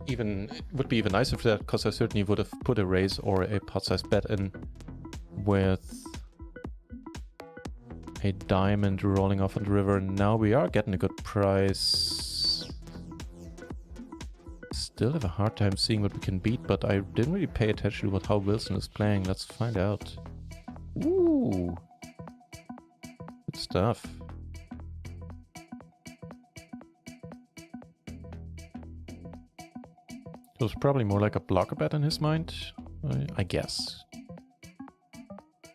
even it would be even nicer for that, because I certainly would have put a raise or a pot-sized bet in with a diamond rolling off on the river. Now we are getting a good price. Still have a hard time seeing what we can beat, but I didn't really pay attention to how Wilson is playing. Let's find out. Ooh. Good stuff. It was probably more like a blocker bet in his mind, I guess.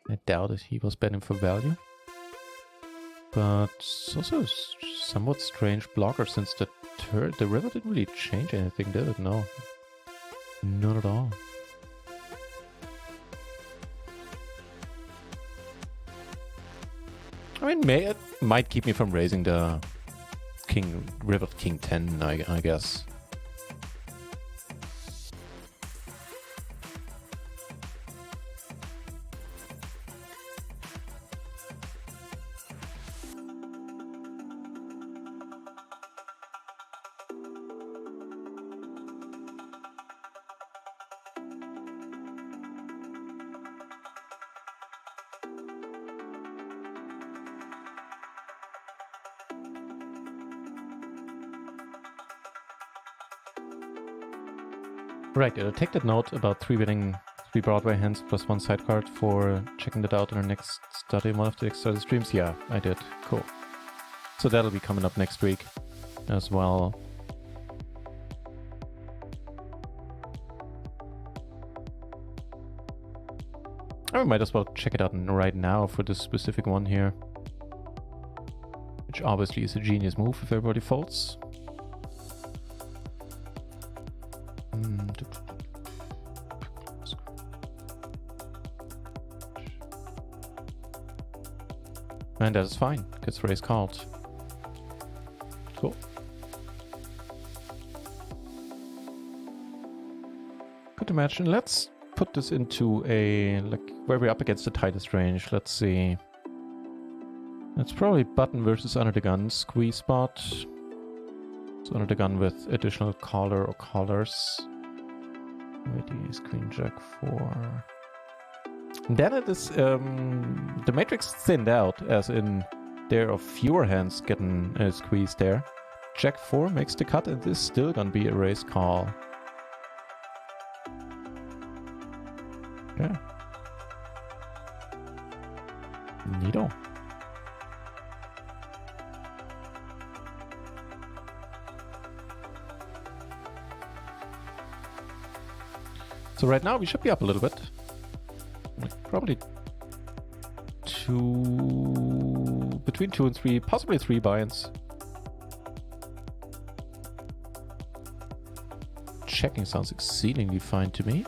I doubt that he was betting for value. But it's also a somewhat strange blocker since the river didn't really change anything, did it? No. Not at all. I mean, it might keep me from raising the river king 10, I guess. Right, take that note about 3-betting 3 Broadway hands plus 1 sidecard for checking that out in our next study, one of the next study streams. Yeah, I did. Cool. So that'll be coming up next week as well. I might as well check it out right now for this specific one here. Which obviously is a genius move if everybody folds. And that is fine. Gets raise called. Cool. Good match. And let's put this into a, like, where we're up against the tightest range. Let's see. It's probably button versus under the gun squeeze spot. So under the gun with additional collar or collars. Ladies, queen jack 4. Then it is the matrix thinned out, as in there are fewer hands getting squeezed there. Jack 4 makes the cut, and this is still gonna be a raise call. Okay. Neato. So right now we should be up a little bit. Like probably between 2 and 3, possibly 3 buy-ins. Checking sounds exceedingly fine to me.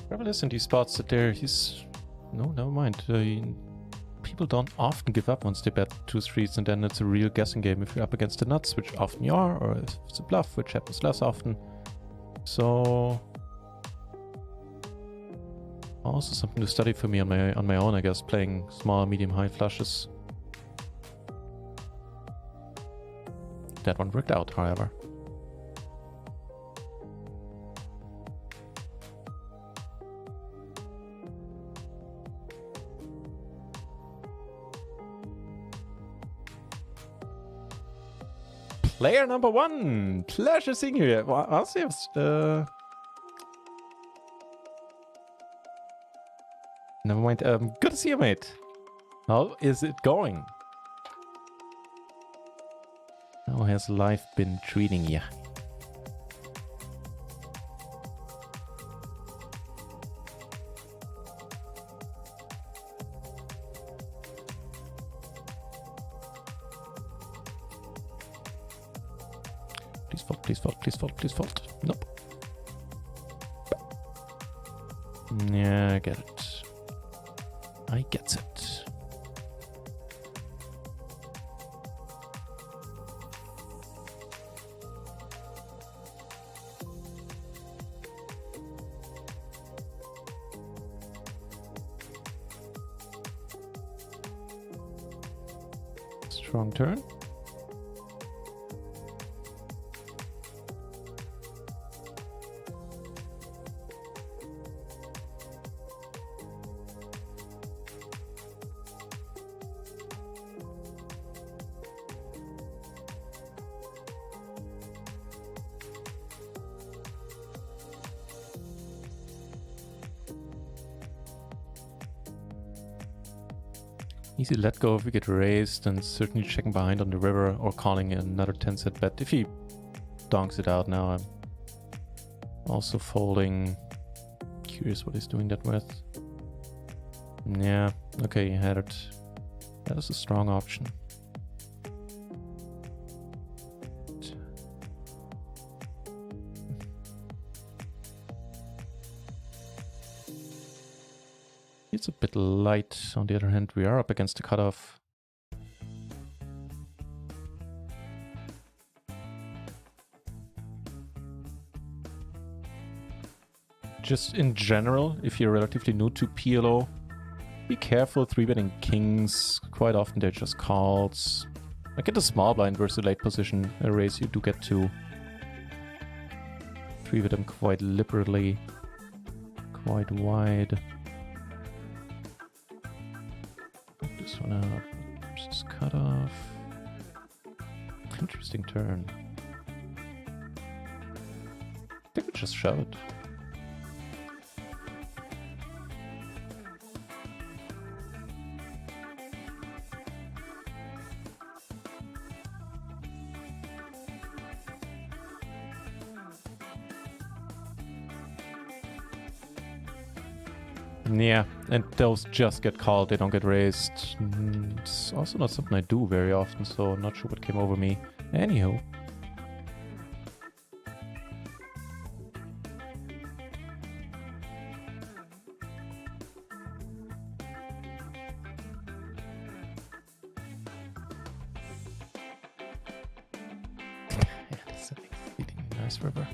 Probably is in these spots that no, never mind. People don't often give up once they bet 2 streets, and then it's a real guessing game if you're up against the nuts, which often you are, or if it's a bluff, which happens less often. So also something to study for me on my own, I guess, playing small, medium, high flushes. That one worked out, however. Player number 1! Pleasure seeing you here. I'll see if... Never mind. Good to see you, mate. How is it going? How has life been treating you? Please fold, please fold, please fold, please fold. Nope. Yeah, I get it. I get it. Strong turn. Easy let go if we get raised, and certainly checking behind on the river or calling another 10 set bet. If he donks it out now, I'm also folding. Curious what he's doing that with. Yeah, okay, he had it. That is a strong option. It's a bit light. On the other hand, we are up against the cutoff. Just in general, if you're relatively new to PLO, be careful 3-betting kings. Quite often they're just calls. Like in the small blind versus late position raise, you do get to 3-bet them quite liberally, quite wide. This one out. Just cut off. Interesting turn. I think we just shove it. Yeah, and those just get called, they don't get raised. It's also not something I do very often, so I'm not sure what came over me. Anywho. Yeah, that's an exceedingly nice river.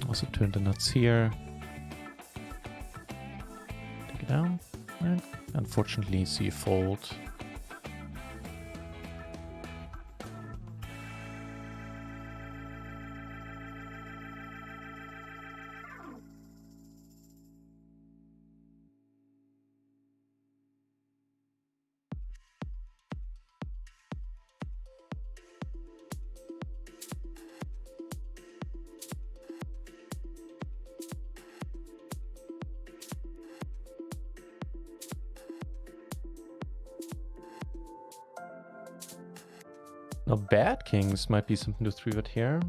Also turn the nuts here. Take it down. And unfortunately see a fold. Now bad kings might be something to 3-bet here.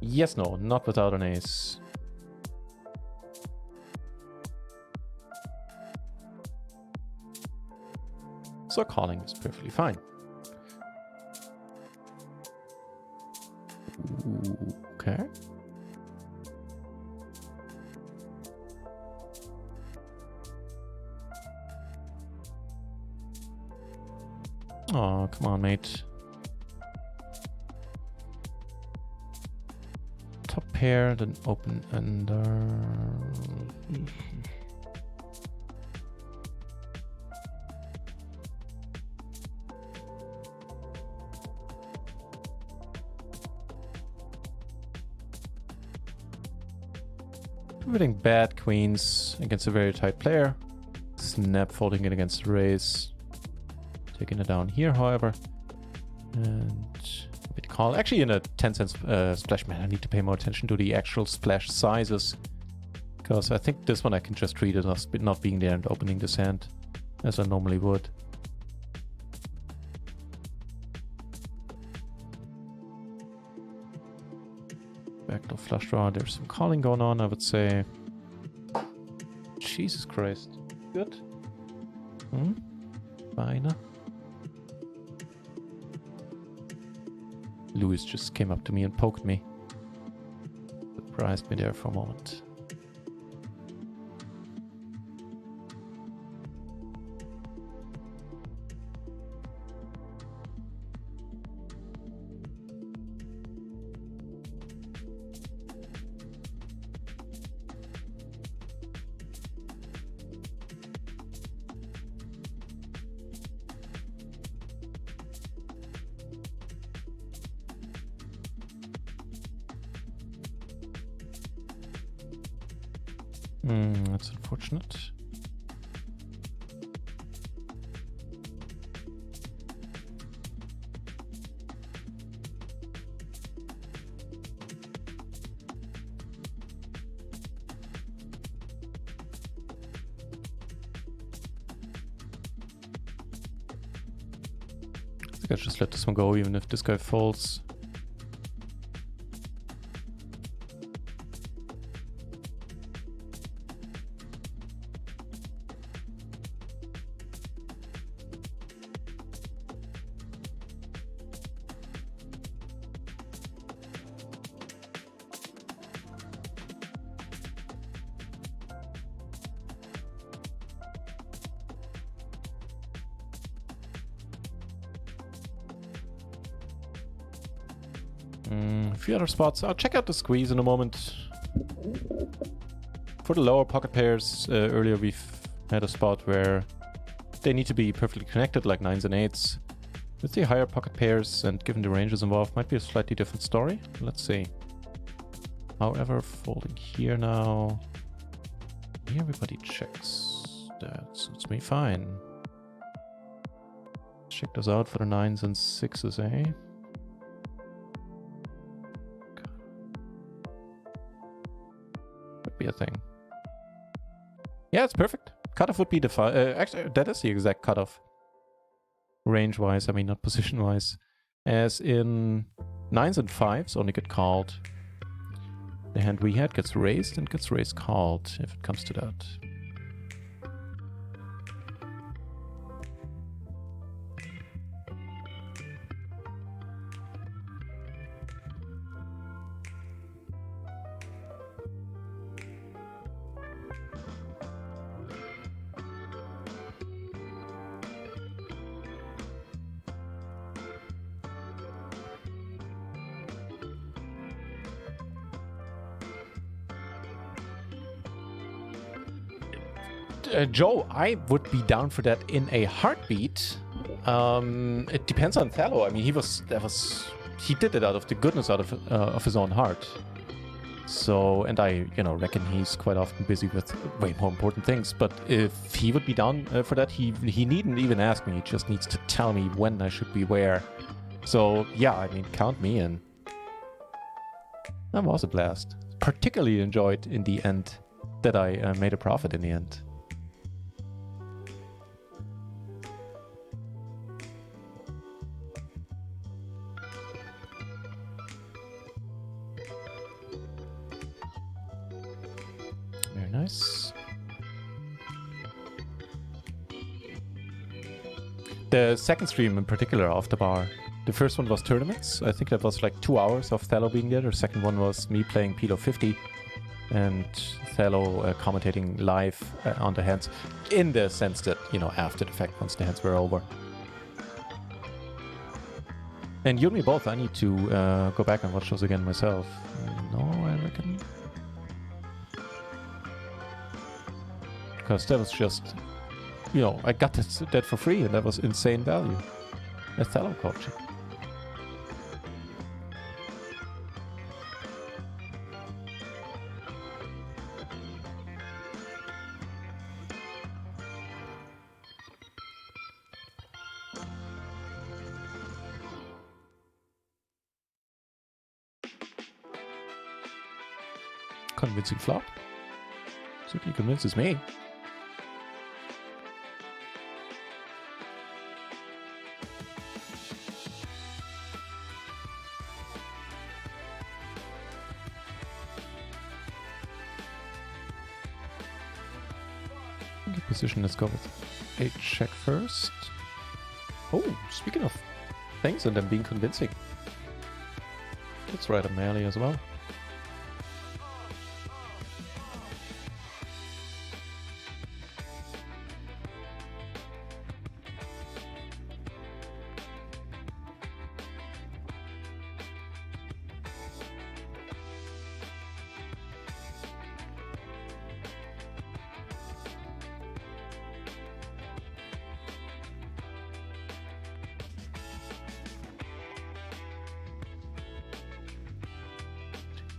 Yes, no, not without an ace. So calling is perfectly fine. Ooh, okay. Oh, come on, mate. Top pair, then open ender. Everything bad queens against a very tight player. Snap folding it against raise. Taking it down here, however. And a bit call. Actually, in a 10 cents splash, man, I need to pay more attention to the actual splash sizes. Because I think this one I can just treat it as not being there and opening this hand as I normally would. Backdoor flush draw. There's some calling going on, I would say. Jesus Christ. Good. Fine. Lewis just came up to me and poked me. Surprised me there for a moment. That's unfortunate. I think I just let this one go even if this guy falls. A few other spots. I'll check out the squeeze in a moment. For the lower pocket pairs, earlier we've had a spot where they need to be perfectly connected, like 9s and 8s. With the higher pocket pairs, and given the ranges involved, might be a slightly different story. Let's see. However, folding here now. Everybody checks. That suits me fine. Check those out for the 9s and 6s, eh? Be a thing. Yeah, it's perfect. Cutoff would be the actually, that is the exact cutoff. Range-wise, I mean, not position-wise. As in 9s and 5s only get called. The hand we had gets raised and gets raised called, if it comes to that. Joe, I would be down for that in a heartbeat. It depends on Thallo. I mean, he did it out of the goodness out of his own heart. So, and I, reckon he's quite often busy with way more important things. But if he would be down for that, he needn't even ask me. He just needs to tell me when I should be where. So, yeah, I mean, count me in. That was a blast. Particularly enjoyed in the end that I made a profit in the end. Very nice. The second stream in particular off the bar. The first one was tournaments. I think that was like 2 hours of Thallo being there. The second one was me playing PLO 50 and Thallo commentating live on the hands, in the sense that, after the fact, once the hands were over. And you and me both, I need to go back and watch those again myself. No, I reckon. Because that was just, I got that for free, and that was insane value. A Thallo coaching. convincing flop. Certainly convinces me. Good position, let's go with a check first. Oh, speaking of things and them being convincing. Let's ride a melee as well.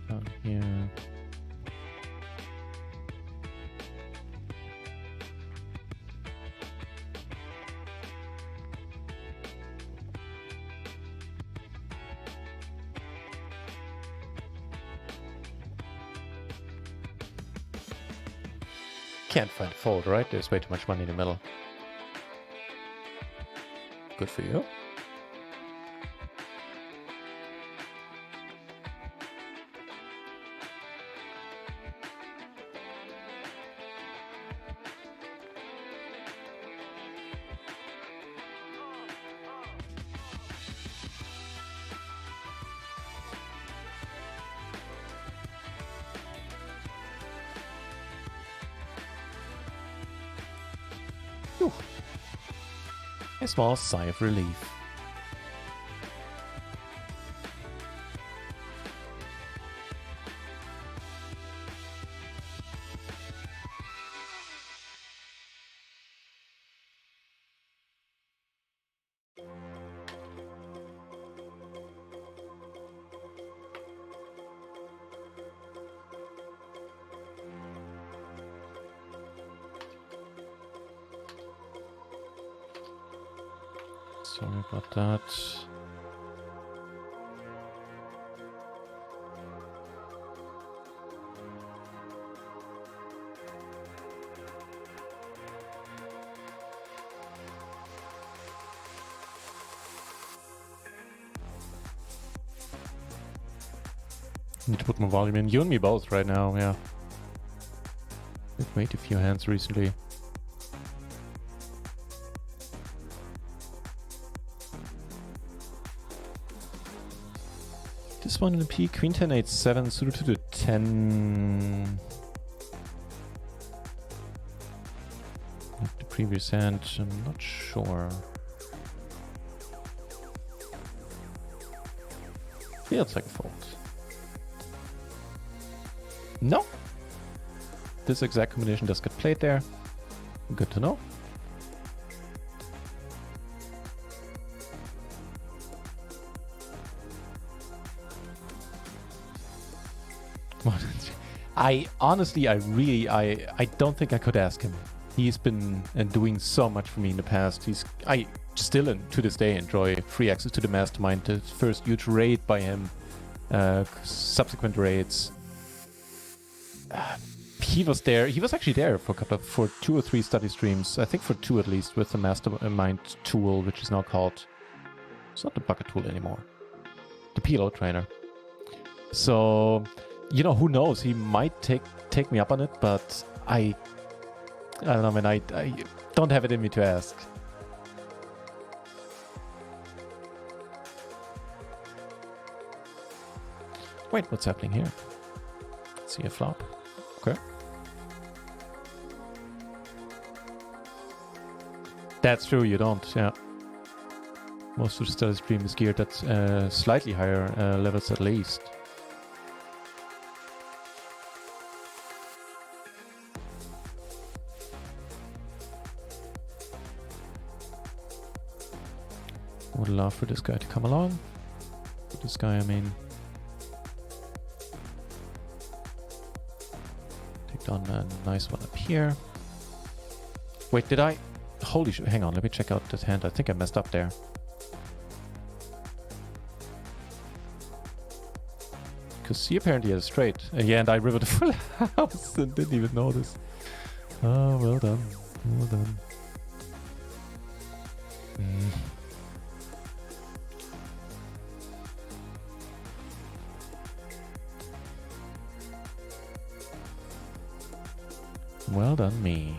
Down here. Can't find a fold, right? There's way too much money in the middle. Good for you. Whew. A small sigh of relief. Sorry about that. Need to put more volume in. You and me both right now, yeah. We've made a few hands recently. This one in the P, Queen 10, 8, 7, suited to the 10. Like the previous hand, I'm not sure. Feels like a fold. No! This exact combination does get played there. Good to know. I honestly, I don't think I could ask him. He's been doing so much for me in the past. I still, to this day, enjoy free access to the mastermind. The first huge raid by him, subsequent raids. He was there. He was actually there for 2 or 3 study streams. I think for 2 at least, with the mastermind tool, which is now called. It's not the bucket tool anymore. The PLO trainer. So. You know, who knows? He might take me up on it, but I don't know, man. I don't have it in me to ask. Wait, what's happening here? See a flop. Okay. That's true, you don't, yeah. Most of the study stream is geared at slightly higher levels at least. Would love for this guy to come along. For this guy, I mean. Take down a nice one up here. Wait, did I? Holy shit, hang on, let me check out this hand. I think I messed up there. Because he apparently had a straight. Yeah, and I rivered a full house and didn't even notice. Oh, well done. Well done. Well done, me.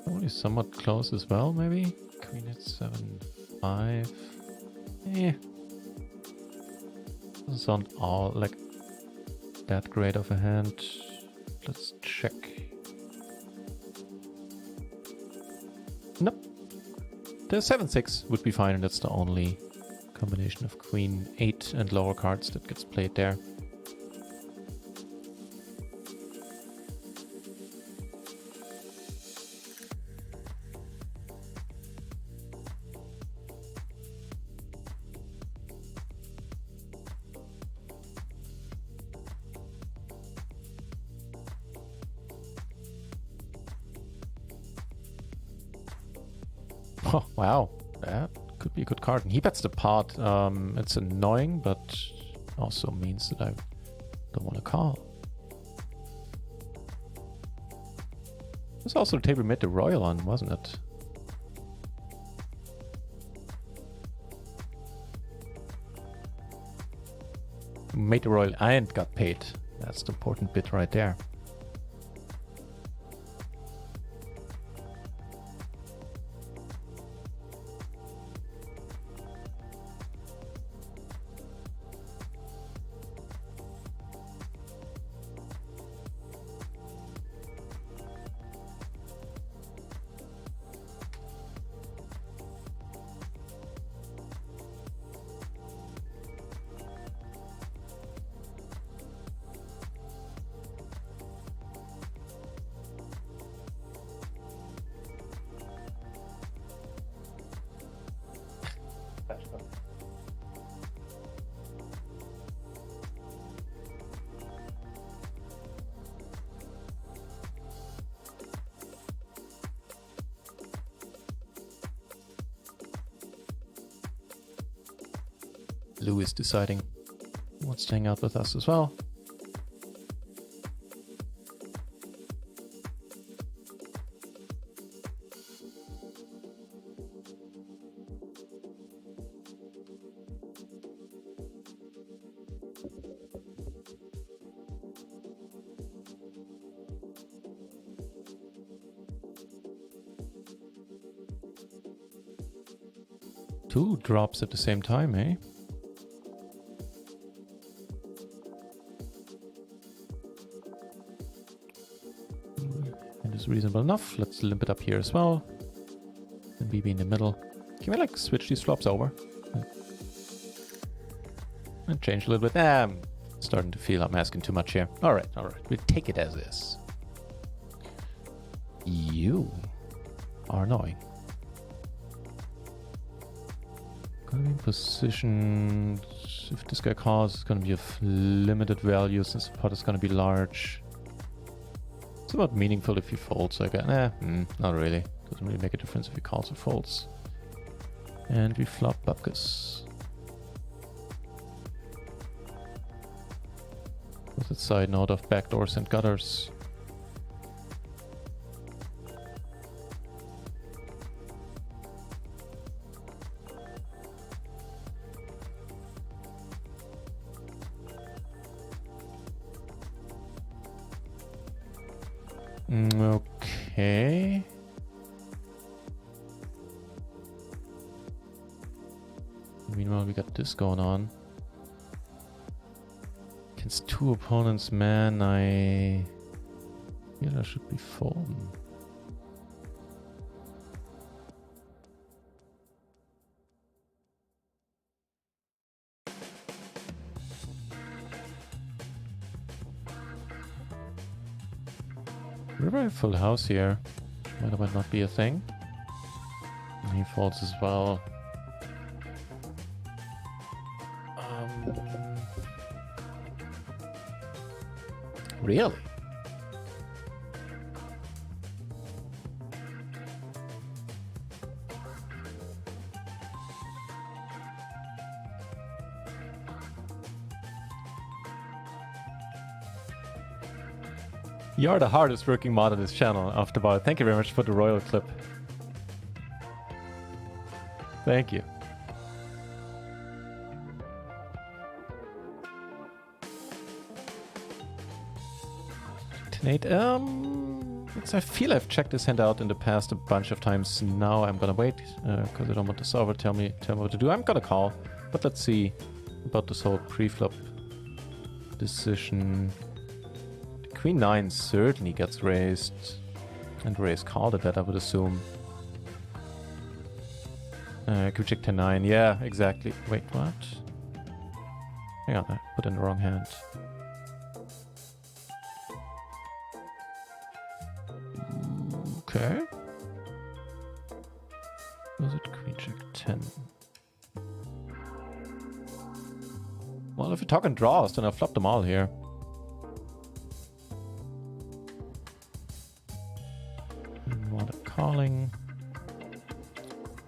Only somewhat close as well, maybe? Queen at 7-5. Eh. Doesn't sound all like that great of a hand. Let's check. Nope. The 7-6 would be fine, and that's the only combination of Queen 8 and lower cards that gets played there. Oh, wow. That could be a good card. And he bets the pot. It's annoying, but also means that I don't want to call. There's also the table we made the royal on, wasn't it? Made the royal and got paid. That's the important bit right there. Lou is deciding he wants to hang out with us as well. Two drops at the same time, eh? Reasonable enough. Let's limp it up here as well. And BB in the middle. Can we like switch these flops over? And change a little bit. I'm starting to feel I'm asking too much here. Alright, alright. We take it as is. You are annoying. Gonna be in position. If this guy calls, it's gonna be of limited value since the pot is gonna be large. Somewhat meaningful if he folds, I guess. Not really. Doesn't really make a difference if he calls or folds. And we flop Bupkis. With a side note of backdoors and gutters. Okay. Meanwhile, we got this going on. Against two opponents, man, I should be full. River full house here. Might or might not be a thing. And he falls as well. Really? You're the hardest working mod on this channel, Afterball. Thank you very much for the royal clip. Thank you. Nate, I feel I've checked this hand out in the past a bunch of times. Now I'm gonna wait, because I don't want the server tell me what to do. I'm gonna call, but let's see about this whole pre-flop decision. The Queen 9 certainly gets raised, and raise called at that, I would assume. Queen check 10-9, yeah, exactly. Wait, what? Hang on, I put in the wrong hand. Okay. Was it Queen check 10? Well, if you're talking draws, then I'll flop them all here. What a calling.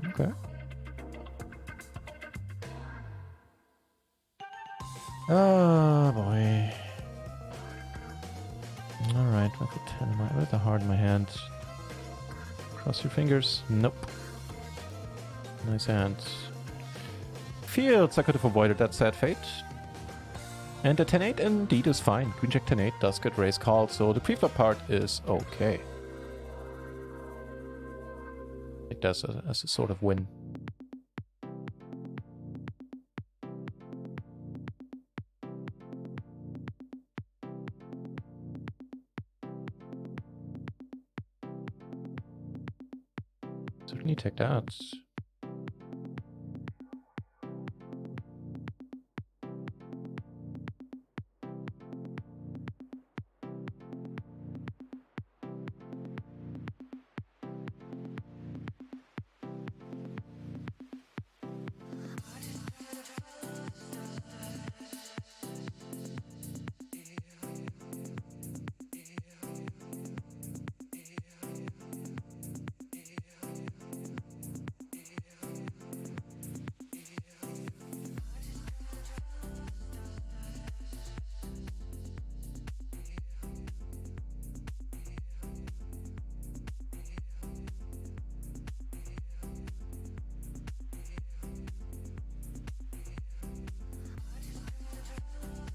Okay. Oh boy. Alright, with the 10, with the heart in my hand. Cross your fingers. Nope. Nice hand. Feels I could have avoided that sad fate. And the 10-8 indeed is fine. Queen check 10-8 does get raise called, so the preflop part is okay. It does as a sort of win. Certainly take that.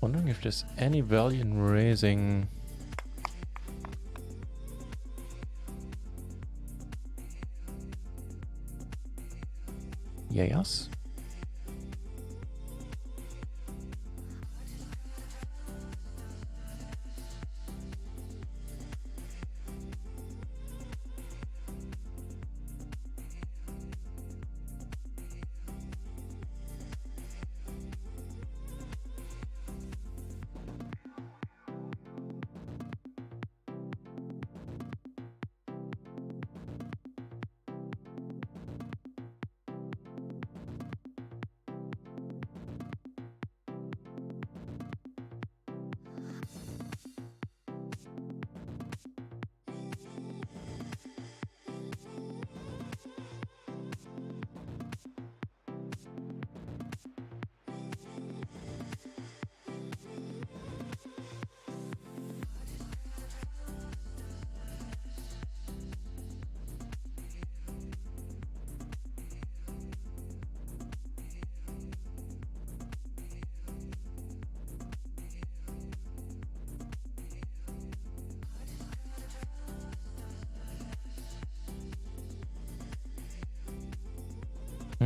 Wondering if there's any value in raising. Yes.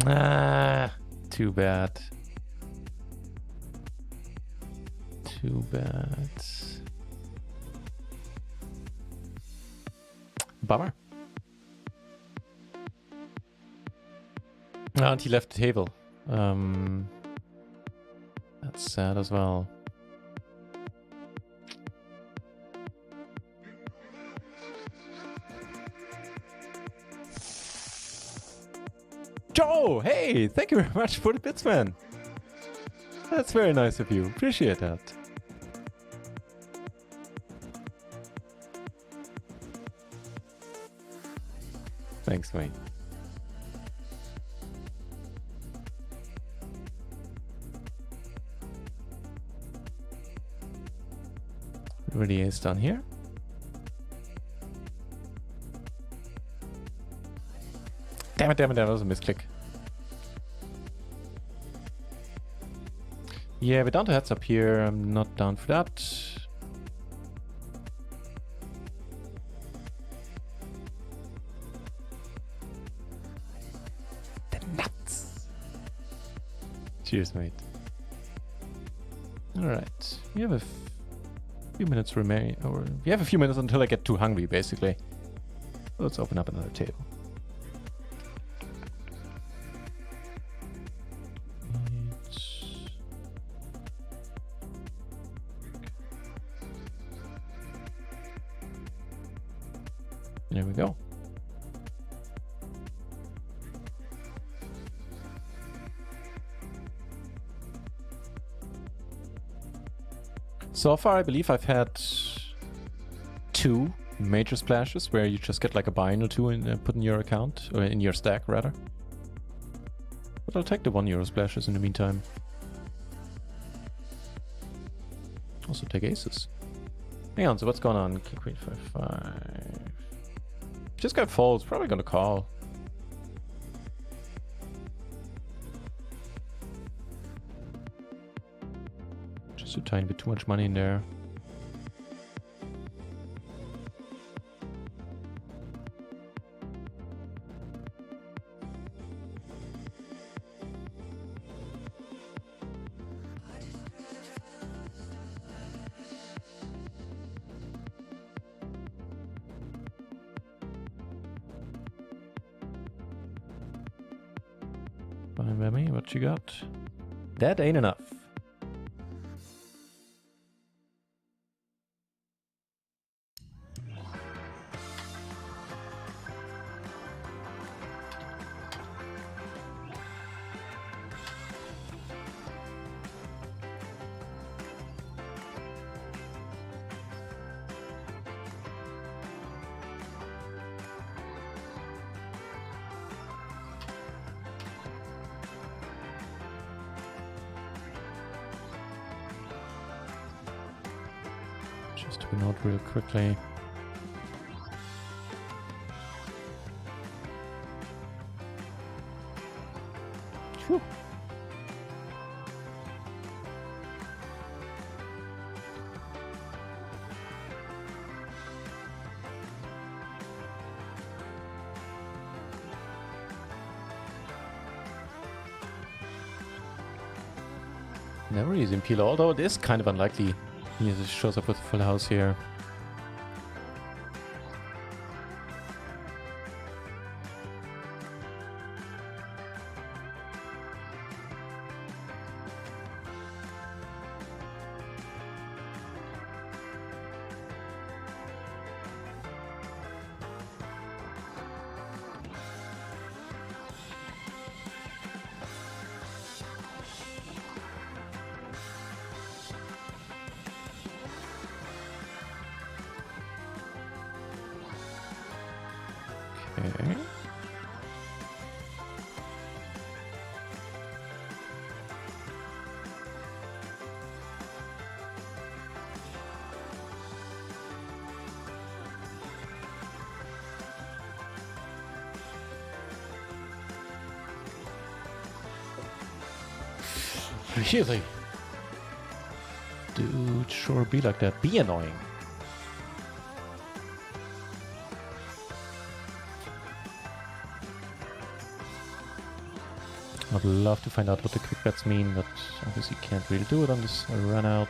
Ah, too bad. Too bad. Bummer. Oh, and he left the table. That's sad as well. Joe, hey, thank you very much for the bits, man. That's very nice of you. Appreciate that. Thanks, mate. Really is done here. Damn it, that was a misclick. Yeah, we're down to heads up here. I'm not down for that. The nuts! Cheers, mate. Alright, we have a few minutes remaining, or we have a few minutes until I get too hungry, basically. Let's open up another table. There we go. So far, I believe I've had 2 major splashes where you just get like a buy-in or 2 and put in your account, or in your stack rather. But I'll take the €1 splashes in the meantime. Also take aces. Hang on, so what's going on? King, queen, 5-5. This guy folds, probably gonna call. Just a tiny bit too much money in there. Fine by me, what you got? That ain't enough. Just to note real quickly. Phew. Never easy in PLO, although it is kind of unlikely. He just shows up with a full house here. Okay. Really? Dude, sure be like that. Be annoying. I'd love to find out what the quick bets mean, but obviously can't really do it on this run out.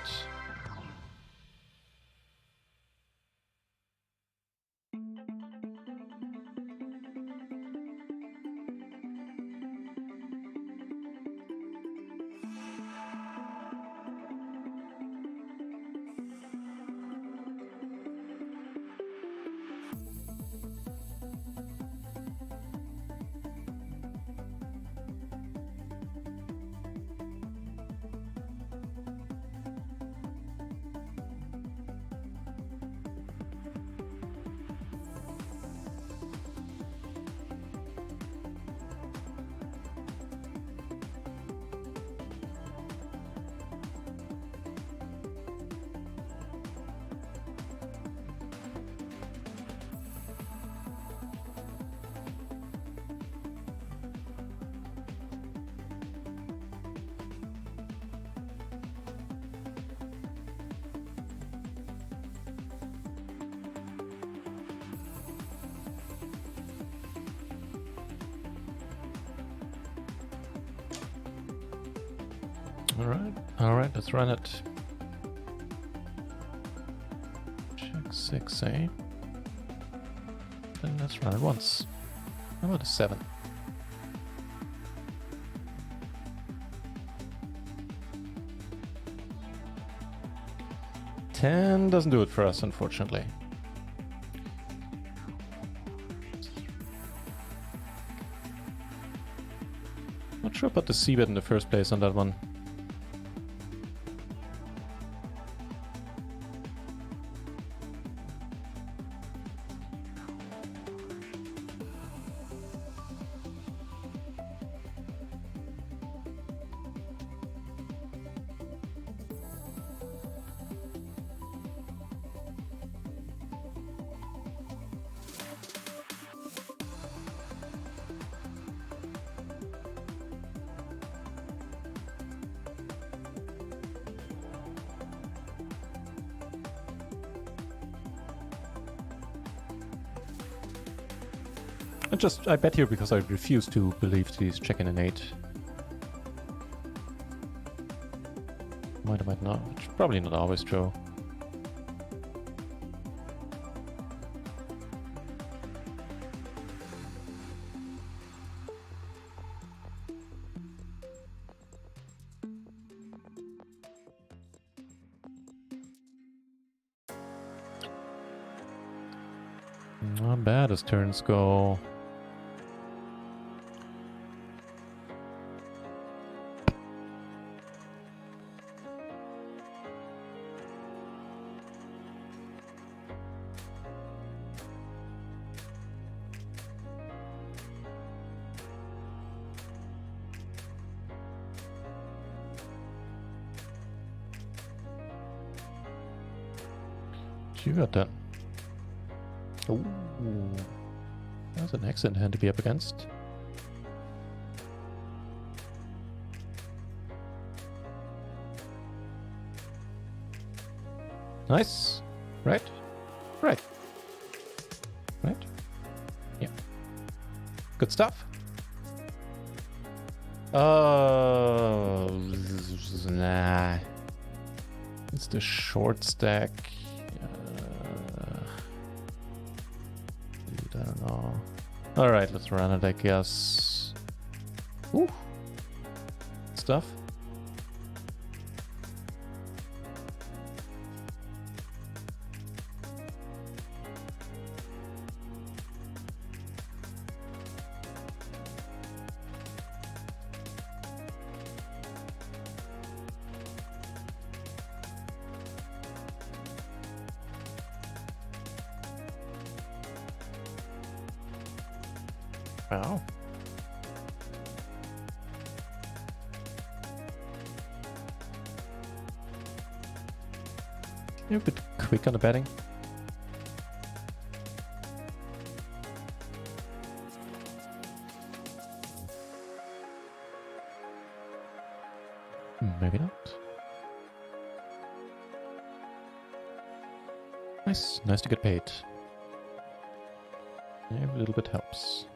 Alright, let's run it. Check 6, eh? Then let's run it once. How about a 7? Ten doesn't do it for us, unfortunately. Not sure about the c-bet in the first place on that one. I bet here because I refuse to believe these check-in and 8. Might or might not. It's probably not always true. Not bad as turns go. You got that. Oh, that's an excellent hand to be up against. Nice. Right? Right. Right? Yeah. Good stuff. Nah. It's the short stack. I don't know. Alright, let's run it, I guess. Ooh. Stuff. Wow. You're a bit quick on the betting. Maybe not. Nice. Nice to get paid. Yeah, a little bit helps.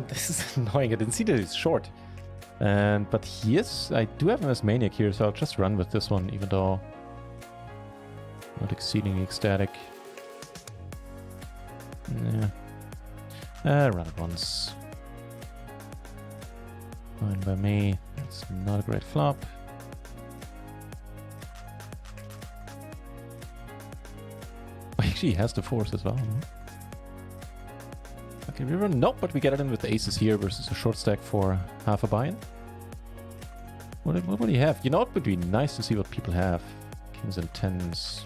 This is annoying. I didn't see that he's short. But he is... I do have him as Maniac here, so I'll just run with this one, even though... not exceedingly ecstatic. Yeah. Run it once. Fine by me. It's not a great flop. Actually, he has the force as well. Okay, we run. Nope, but we get it in with the aces here versus a short stack for half a buy-in. What do you have? You know, it would be nice to see what people have. Kings and tens.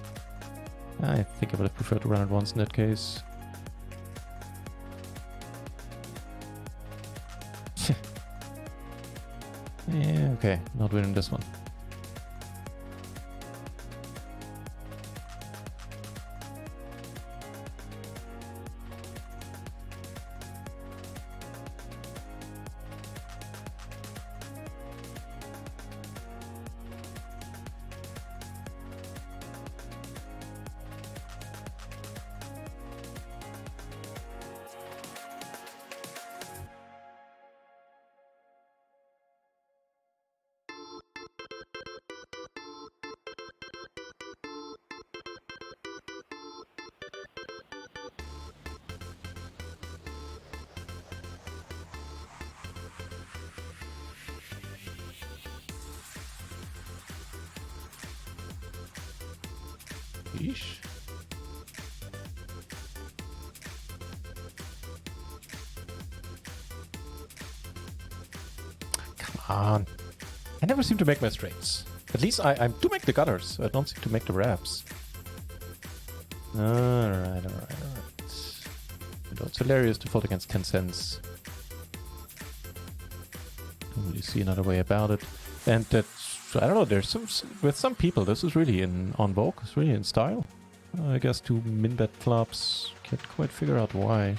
I think I would have preferred to run it once in that case. Yeah, okay. Not winning this one. Sheesh. Come on. I never seem to make my straights. At least I do make the gutters. I don't seem to make the wraps. Alright. You know, it's hilarious to vote against 10 cents. Don't really see another way about it. And that's, I don't know, there's with some people, this is really on vogue. It's really in style. I guess two min-bet clubs. Can't quite figure out why.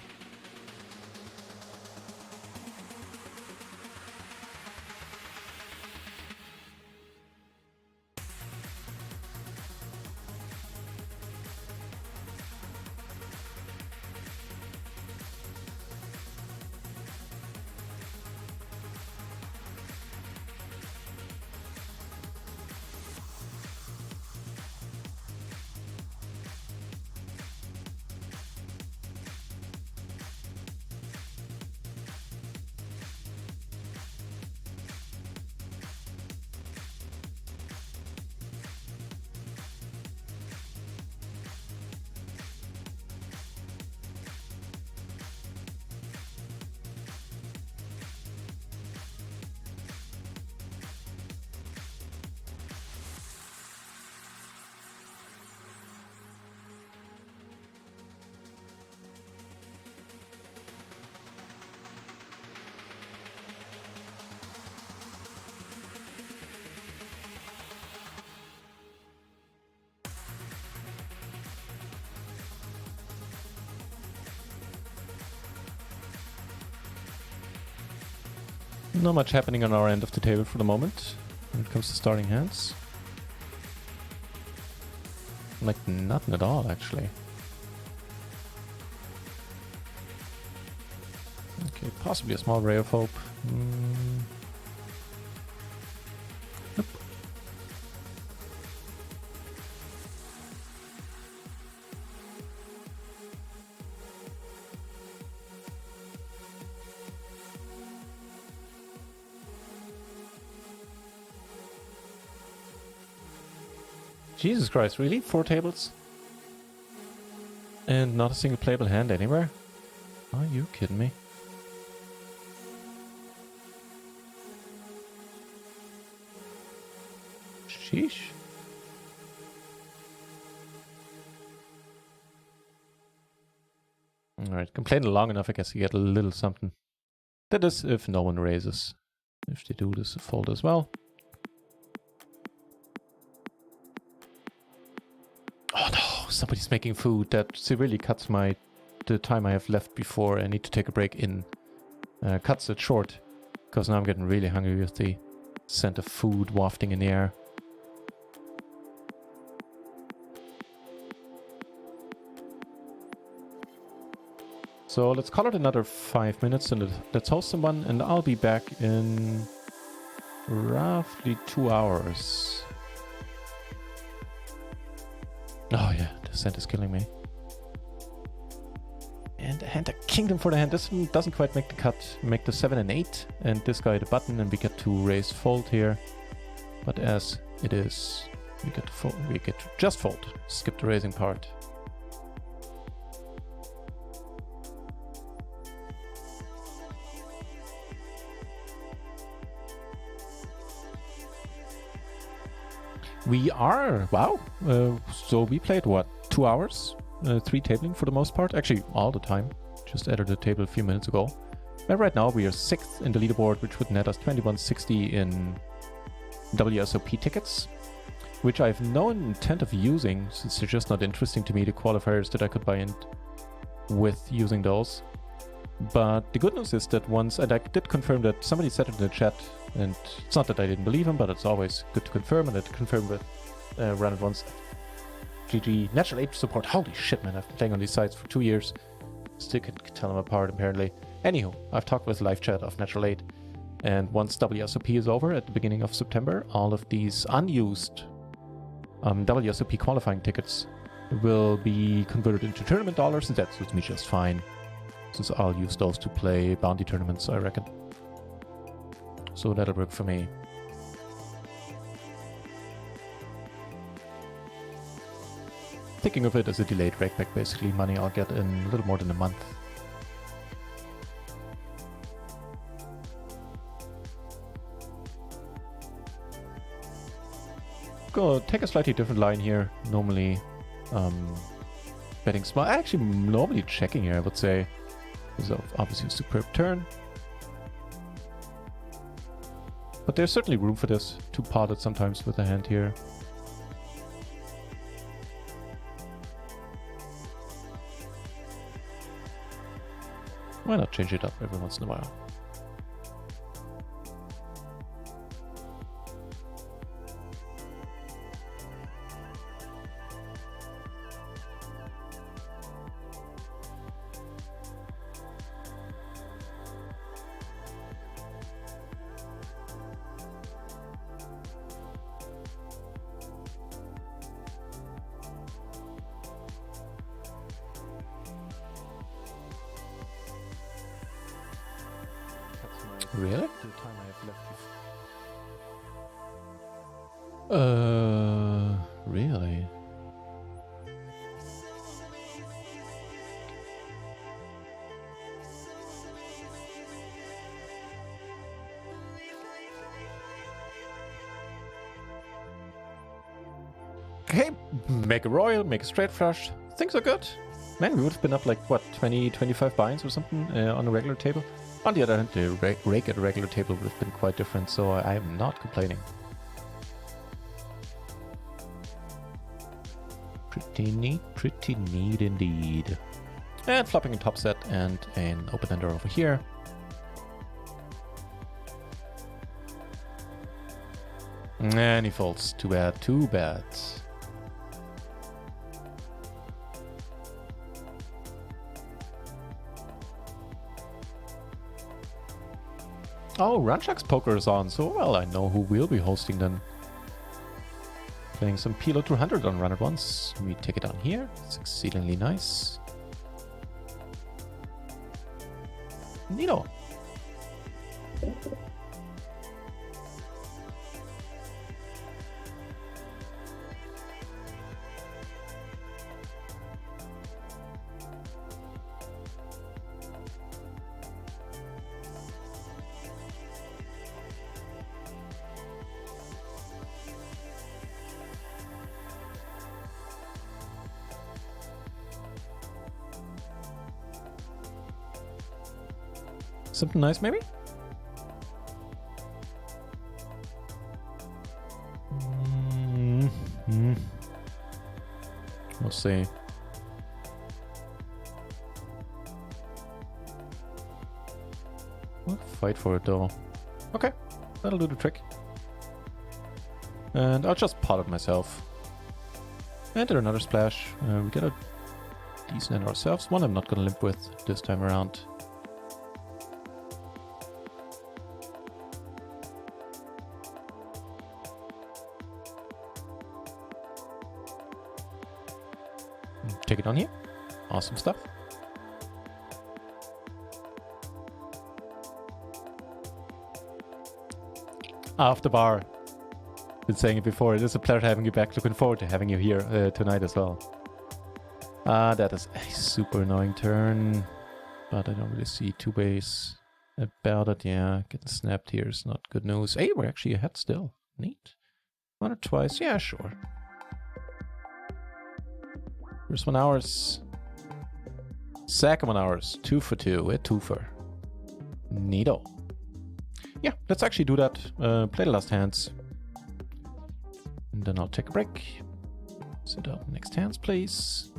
Not much happening on our end of the table for the moment when it comes to starting hands. Like, nothing at all, actually. Okay, possibly a small ray of hope. Nope. Jesus Christ, really? 4 tables? And not a single playable hand anywhere? Are you kidding me? Sheesh. Alright, complaining long enough, I guess you get a little something. That is if no one raises. If they do, this fold as well. Oh no, somebody's making food. That severely cuts the time I have left before I need to take a break in. Cuts it short. Because now I'm getting really hungry with the scent of food wafting in the air. So let's call it another 5 minutes and let's host someone, and I'll be back in roughly 2 hours. Oh yeah, the scent is killing me. And a kingdom for the hand. This one doesn't quite make the cut. Make the 7 and 8, and this guy the button, and we get to raise fold here. But as it is, we get to fold. We get to just fold. Skip the raising part. We are, wow. So we played what, 2 hours? 3 tabling for the most part. Actually, all the time. Just added a table a few minutes ago. And right now we are 6th in the leaderboard, which would net us 2160 in WSOP tickets, which I have no intent of using since they're just not interesting to me, the qualifiers that I could buy in with using those. But the good news is that once, and I did confirm that somebody said it in the chat, and it's not that I didn't believe him, but it's always good to confirm, and I confirmed with RunItOnce. GG. Natural 8 support. Holy shit, man. I've been playing on these sites for 2 years. Still can tell them apart, apparently. Anywho, I've talked with live chat of Natural 8, and once WSOP is over at the beginning of September, all of these unused WSOP qualifying tickets will be converted into tournament dollars, and that suits me just fine, since I'll use those to play bounty tournaments, I reckon. So that'll work for me. thinking of it as a delayed rakeback, basically money I'll get in a little more than a month. Go take a slightly different line here. Normally betting small. Actually, normally checking here, I would say. This is obviously a superb turn. But there's certainly room for this. Two-parted sometimes with the hand here. Why not change it up every once in a while? Really? The time I have left. Really? Okay, make a royal, make a straight flush. Things are good. Man, we would have been up like, what, 20, 25 binds or something on a regular table? On the other hand, the rake at a regular table would have been quite different, so I am not complaining. Pretty neat indeed. And flopping a top set and an open-ender over here. And he folds. Too bad, too bad. Oh, Runchuck's poker is on, so well, I know who we'll be hosting then. Playing some PLO 200 on RunItOnce. We take it down here. It's exceedingly nice. Neato. Something nice, maybe? We'll see. We'll fight for it, though. Okay, that'll do the trick. And I'll just pot it myself. Enter another splash. We get a decent end ourselves. One I'm not gonna limp with this time around. Take it on here. Awesome stuff. After bar. Been saying it before. It is a pleasure having you back. Looking forward to having you here tonight as well. That is a super annoying turn. But I don't really see two ways about it. Yeah, getting snapped here is not good news. Hey, we're actually ahead still. Neat. One or twice. Yeah, sure. First 1 hours. Second 1 hours. 2 for 2. A twofer. Neato. Yeah, let's actually do that. Play the last hands. And then I'll take a break. Set up next hands, please.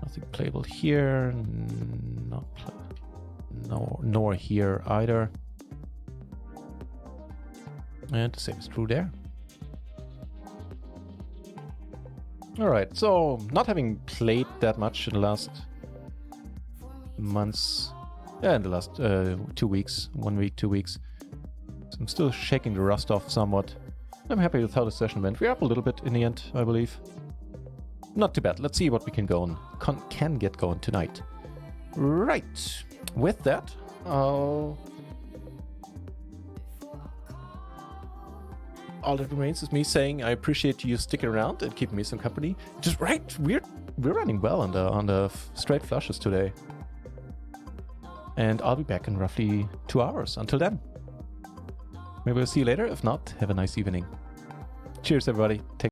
Nothing playable here. Nor here either. And the same is true there. Alright, so not having played that much in the last months, in the last 2 weeks, 1 week, 2 weeks. So I'm still shaking the rust off somewhat. I'm happy with how the session went. We're up a little bit in the end, I believe. Not too bad. Let's see what we can get going tonight. Right. With that, all that remains is me saying I appreciate you sticking around and keeping me some company. Just right, we're running well on the straight flushes today. And I'll be back in roughly 2 hours. Until then, maybe we'll see you later. If not, have a nice evening. Cheers, everybody. Take